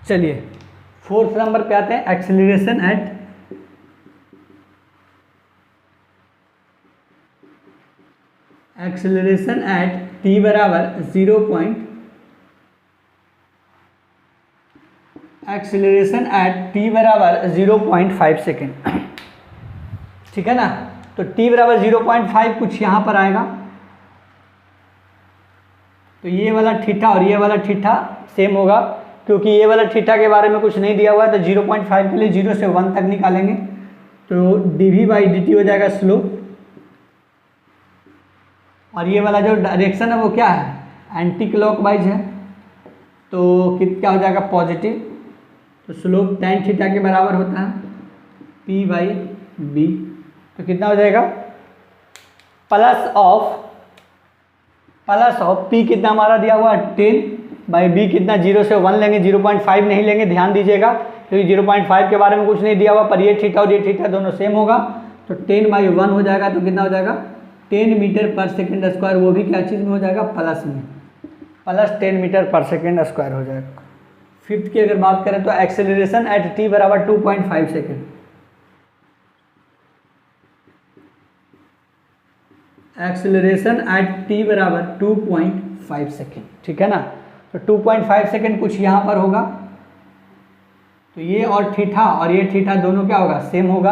चलिए 4th नंबर पे आते हैं, एक्सेलरेशन एट t बराबर 0 पॉइंट, एक्सेलरेशन एट t बराबर 0.5 सेकेंड। ठीक है ना। तो t बराबर 0.5 कुछ यहाँ पर आएगा, तो ये वाला थीटा और ये वाला थीटा सेम होगा, क्योंकि ये वाला थीटा के बारे में कुछ नहीं दिया हुआ है। तो 0.5 के लिए 0 से 1 तक निकालेंगे, तो dv बाई dt हो जाएगा स्लोप, और ये वाला जो डायरेक्शन है वो क्या है एंटी क्लॉकवाइज है, तो क्या हो जाएगा पॉजिटिव। तो स्लोप tan थीटा के बराबर होता है p बाई बी, तो कितना हो जाएगा प्लस ऑफ p कितना हमारा दिया हुआ है 10 बाई बी कितना 0 से 1 लेंगे, 0.5 नहीं लेंगे, ध्यान दीजिएगा क्योंकि 0.5 के बारे में कुछ नहीं दिया हुआ, पर ये थीटा और ये थीटा दोनों सेम होगा। तो 10 बाई 1 हो जाएगा, तो कितना हो जाएगा 10 मीटर पर सेकेंड स्क्वायर, वो भी क्या चीज़ में हो जाएगा प्लस में, प्लस 10 मीटर पर सेकेंड स्क्वायर हो जाएगा। 5th की अगर बात करें तो एक्सेलरेशन एट t बराबर 2.5 सेकेंड, एक्सेलरेशन एट t बराबर 2.5 सेकेंड। ठीक है ना। तो 2.5 सेकेंड कुछ यहाँ पर होगा, तो ये और थीटा और ये थीटा दोनों क्या होगा सेम होगा,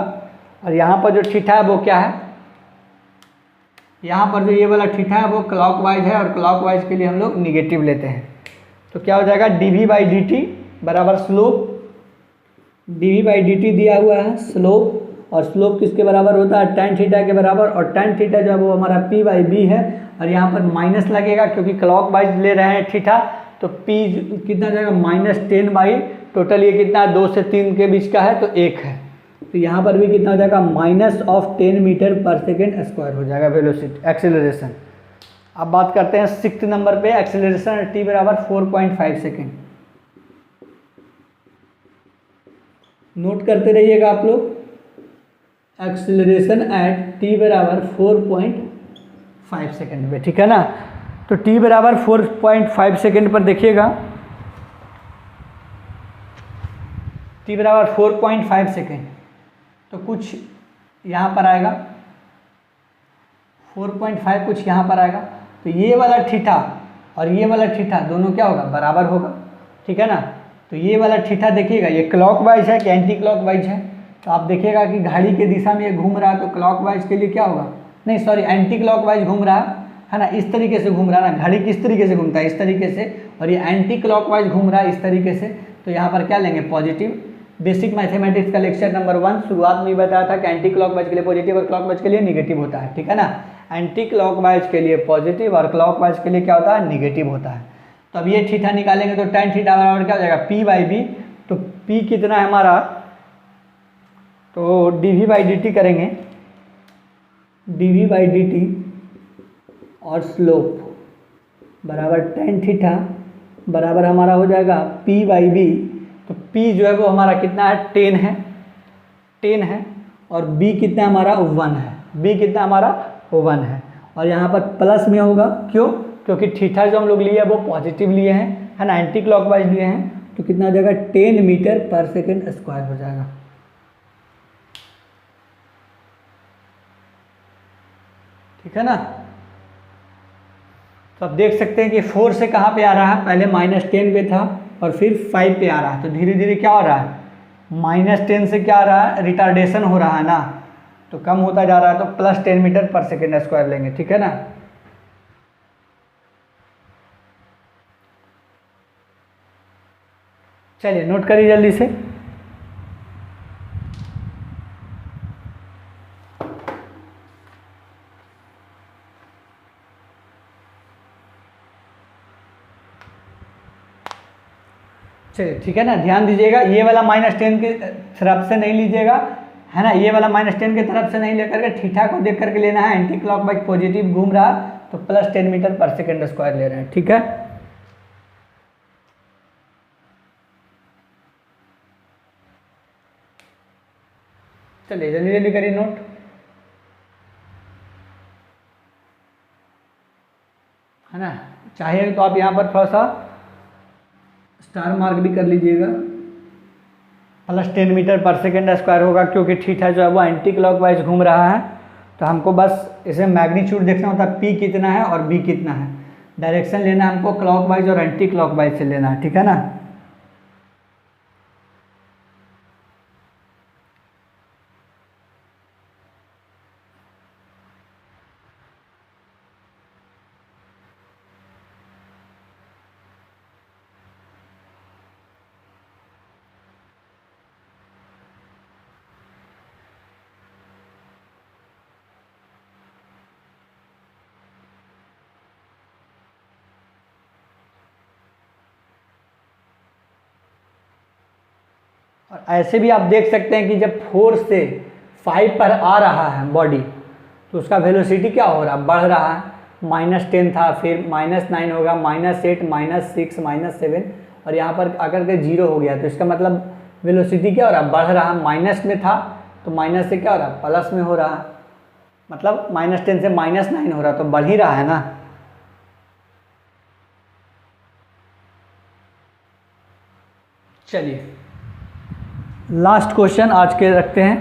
और यहाँ पर जो थीटा है वो क्या है यहाँ पर जो ये वाला थीटा है वो क्लॉकवाइज है और क्लॉकवाइज के लिए हम लोग निगेटिव लेते हैं। तो क्या हो जाएगा dv/dt बराबर स्लोप, dv/dt दिया हुआ है स्लोप, और स्लोप किसके बराबर होता है tan थीटा के बराबर, और tan थीटा जो है वो हमारा p/b है, और यहाँ पर माइनस लगेगा क्योंकि क्लॉकवाइज ले रहे हैं थीटा, तो p कितना जाएगा -10 टोटल ये कितना 2 से 3 के बीच का है तो 1 है, तो यहाँ पर भी कितना हो जाएगा -10 मीटर पर सेकेंड स्क्वायर हो जाएगा वेलोसिटी एक्सेलरेशन। अब बात करते हैं 6 नंबर पे, एक्सेलरेशन t बराबर 4.5 सेकेंड। नोट करते रहिएगा आप लोग, एक्सेलरेशन एट t बराबर 4.5 सेकेंड पे, ठीक है ना। तो t बराबर 4.5 सेकेंड पर देखिएगा, t बराबर 4.5 सेकेंड, तो कुछ यहाँ पर आएगा 4.5, कुछ यहाँ पर आएगा, तो ये वाला थीटा और ये वाला थीटा दोनों क्या होगा, बराबर होगा, ठीक है ना। तो ये वाला थीटा देखिएगा ये क्लॉकवाइज है कि एंटी क्लॉकवाइज है, तो आप देखिएगा कि घड़ी के दिशा में ये घूम रहा है, तो क्लॉकवाइज के लिए क्या होगा, नहीं सॉरी एंटी क्लॉकवाइज घूम रहा है ना, इस तरीके से घूम रहा है ना, घड़ी किस तरीके से घूमता है, इस तरीके से, और ये एंटी क्लॉकवाइज घूम रहा है इस तरीके से, तो यहाँ पर क्या लेंगे, पॉजिटिव। बेसिक मैथमेटिक्स का लेक्चर नंबर 1 शुरुआत में बताया था कि एंटी क्लॉकवाइज के लिए पॉजिटिव और क्लॉकवाइज के लिए निगेटिव होता है, ठीक है ना। एंटी क्लॉकवाइज के लिए पॉजिटिव और क्लॉकवाइज के लिए क्या होता है, निगेटिव होता है। तो अब ये थीटा निकालेंगे तो tan थीटा बराबर क्या हो जाएगा, p/b, तो p कितना है हमारा, तो dv/dt करेंगे, dv/dt और स्लोप बराबर tan थीटा बराबर हमारा हो जाएगा p/b, तो p जो है वो हमारा कितना है 10 है, और b कितना हमारा 1 है, b कितना हमारा 1 है, और यहाँ पर प्लस में होगा, क्यों, क्योंकि थीटा जो हम लोग लिए वो पॉजिटिव लिए हैं, है ना, एंटी क्लॉकवाइज लिए हैं, तो कितना हो जाएगा 10 मीटर पर सेकेंड स्क्वायर हो जाएगा, ठीक है ना। तो आप देख सकते हैं कि 4 से कहाँ पे आ रहा है, पहले -10 पे था और फिर 5 पे आ रहा है, तो धीरे धीरे क्या हो रहा है, -10 से क्या आ रहा है, रिटार्डेशन हो रहा है ना, तो कम होता जा रहा है, तो +10 मीटर पर सेकेंड स्क्वायर लेंगे, ठीक है ना। चलिए नोट करिए जल्दी से, चलिए ठीक है ना, ध्यान दीजिएगा, ये वाला -10 की तरफ से नहीं लीजिएगा, है ना, ये वाला -10 की तरफ से नहीं लेकर के थीटा को देख करके लेना है, एंटी क्लॉकवाइज पॉजिटिव घूम रहा तो +10 मीटर पर सेकेंड स्क्वायर ले रहे हैं, ठीक है। चलिए जल्दी जल्दी करिए नोट, है ना, चाहे तो आप यहाँ पर थोड़ा सा स्टार मार्क भी कर लीजिएगा, +10 मीटर पर सेकेंड स्क्वायर होगा क्योंकि थीटा जो है वो एंटी क्लॉकवाइज घूम रहा है, तो हमको बस इसे मैग्नीट्यूड देखना होता है, p कितना है और b कितना है, डायरेक्शन लेना है हमको क्लॉकवाइज और एंटी क्लॉकवाइज से लेना है, ठीक है ना। और ऐसे भी आप देख सकते हैं कि जब 4 से 5 पर आ रहा है बॉडी, तो उसका वेलोसिटी क्या हो रहा है, बढ़ रहा है, -10 था, फिर -9 होगा, -8, -6, -7, और यहाँ पर आकर के 0 हो गया, तो इसका मतलब वेलोसिटी क्या हो रहा है, बढ़ रहा है, माइनस में था तो माइनस से क्या हो रहा है, प्लस में हो रहा है, मतलब -10 से -9 हो रहा है, तो बढ़ ही रहा है ना। चलिए लास्ट क्वेश्चन आज के रखते हैं,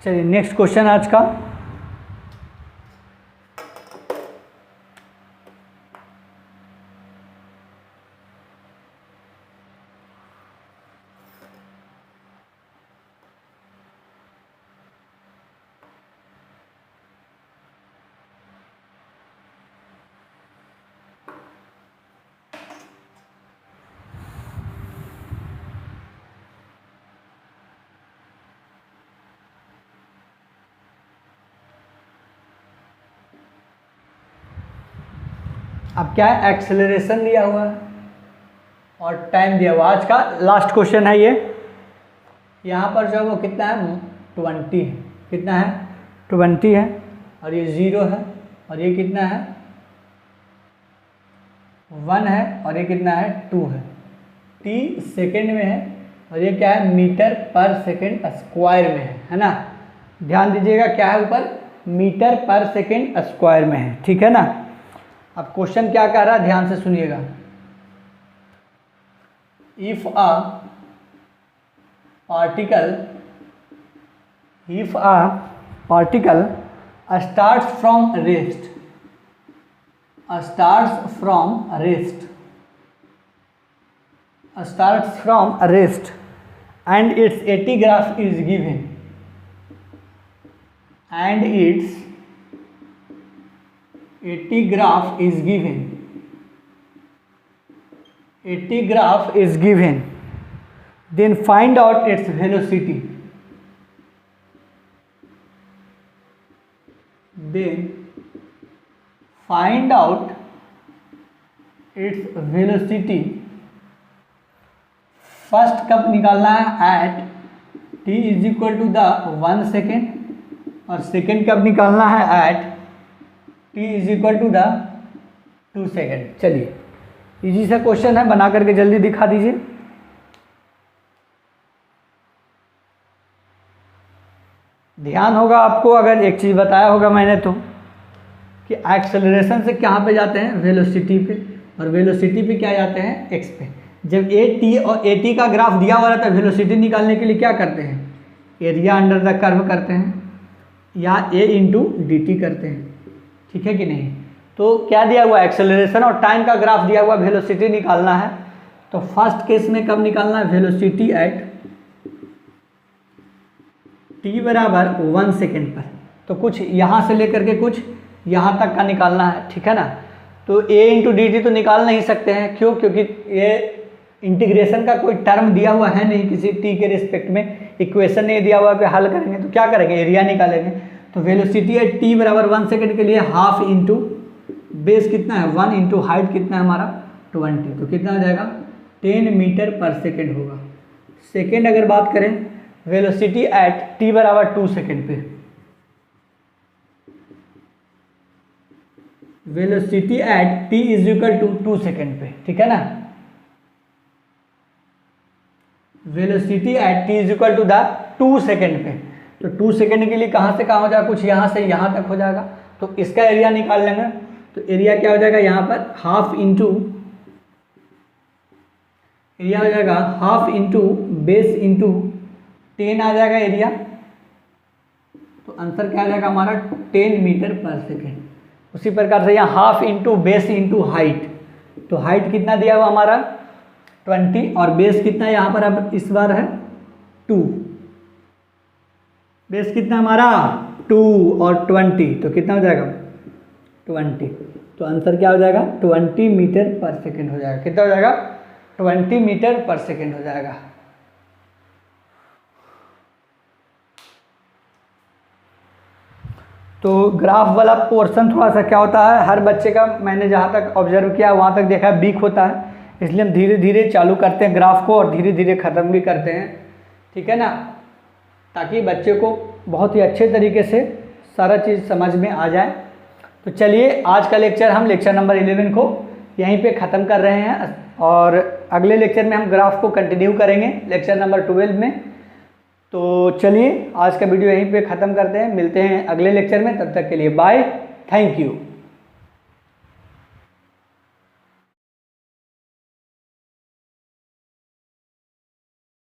चलिए नेक्स्ट क्वेश्चन आज का। अब क्या है, एक्सेलरेशन दिया हुआ है और टाइम दिया हुआ। आज का लास्ट क्वेश्चन है ये। यहाँ पर जो है वो कितना है, 20 है। कितना है, 20 है, और ये 0 है, और ये कितना है, 1 है, और ये कितना है, 2 है। t सेकेंड में है, और ये क्या है, मीटर पर सेकेंड स्क्वायर में है ना। ध्यान दीजिएगा क्या है ऊपर, मीटर पर सेकेंड स्क्वायर में है, ठीक है ना। अब क्वेश्चन क्या कह रहा है, ध्यान से सुनिएगा। If a particle starts from rest and its AT graph is given, then find out its velocity. First कब निकालना है, at t is equal to the 1 second, और सेकेंड कब निकालना है, at t is equal to the 2 second. चलिए इजी सा क्वेश्चन है, बना करके जल्दी दिखा दीजिए। ध्यान होगा आपको, अगर एक चीज़ बताया होगा मैंने तो, कि एक्सेलरेशन से कहाँ पे जाते हैं, वेलोसिटी पे, और वेलोसिटी पे क्या जाते हैं, एक्स पे। जब AT और AT का ग्राफ दिया हुआ रहता है, वेलोसिटी निकालने के लिए क्या करते हैं, एरिया अंडर द कर्व करते हैं, या A इंटू dt करते हैं, ठीक है कि नहीं। तो क्या दिया हुआ है, एक्सेलरेशन और टाइम का ग्राफ दिया हुआ, वेलोसिटी निकालना है। तो फर्स्ट केस में कब निकालना है, वेलोसिटी एट t बराबर 1 सेकेंड पर। तो कुछ यहाँ से लेकर के कुछ यहाँ तक का निकालना है, ठीक है ना। तो a इंटू dt तो निकाल नहीं सकते हैं, क्यों, क्योंकि ये इंटीग्रेशन का कोई टर्म दिया हुआ है नहीं, किसी t के रिस्पेक्ट में इक्वेशन नहीं दिया हुआ कि हल करेंगे तो क्या करेंगे, एरिया निकालेंगे। तो वेलोसिटी है t बराबर 1 सेकेंड के लिए हाफ इंटू बेस कितना है 1 इंटू हाइट कितना है हमारा 20, तो कितना हो जाएगा 10 मीटर पर सेकेंड होगा। सेकेंड अगर बात करें, वेलोसिटी एट t बराबर 2 सेकेंड पे, velocity at t is equal to 2 second पे, ठीक है ना। Velocity at t is equal to the 2 second पे, तो 2 सेकेंड के लिए कहाँ से कहाँ हो जाएगा, कुछ यहाँ से यहाँ तक हो जाएगा। तो इसका एरिया निकाल लेंगे, तो एरिया क्या हो जाएगा, यहाँ पर हाफ इंटू एरिया हो जाएगा हाफ इंटू बेस इंटू 10 आ जाएगा एरिया। तो आंसर क्या आ जाएगा हमारा 10 मीटर पर सेकेंड। उसी प्रकार से यहाँ half into base into height, तो हाइट कितना दिया हुआ हमारा 20, और बेस कितना यहाँ पर अब इस बार है 2, बेस कितना हमारा 2 और 20, तो कितना हो जाएगा 20। तो आंसर क्या हो जाएगा 20 मीटर पर सेकेंड हो जाएगा। कितना हो जाएगा 20 मीटर पर सेकेंड हो जाएगा। तो ग्राफ वाला पोर्शन थोड़ा सा क्या होता है, हर बच्चे का मैंने जहाँ तक ऑब्जर्व किया वहाँ तक देखा वीक होता है, इसलिए हम धीरे धीरे चालू करते हैं ग्राफ को और धीरे धीरे ख़त्म भी करते हैं, ठीक है ना, ताकि बच्चे को बहुत ही अच्छे तरीके से सारा चीज़ समझ में आ जाए। तो चलिए आज का लेक्चर हम लेक्चर नंबर 11 को यहीं पे ख़त्म कर रहे हैं, और अगले लेक्चर में हम ग्राफ को कंटिन्यू करेंगे लेक्चर नंबर 12 में। तो चलिए आज का वीडियो यहीं पे ख़त्म करते हैं, मिलते हैं अगले लेक्चर में, तब तक के लिए बाय, थैंक यू।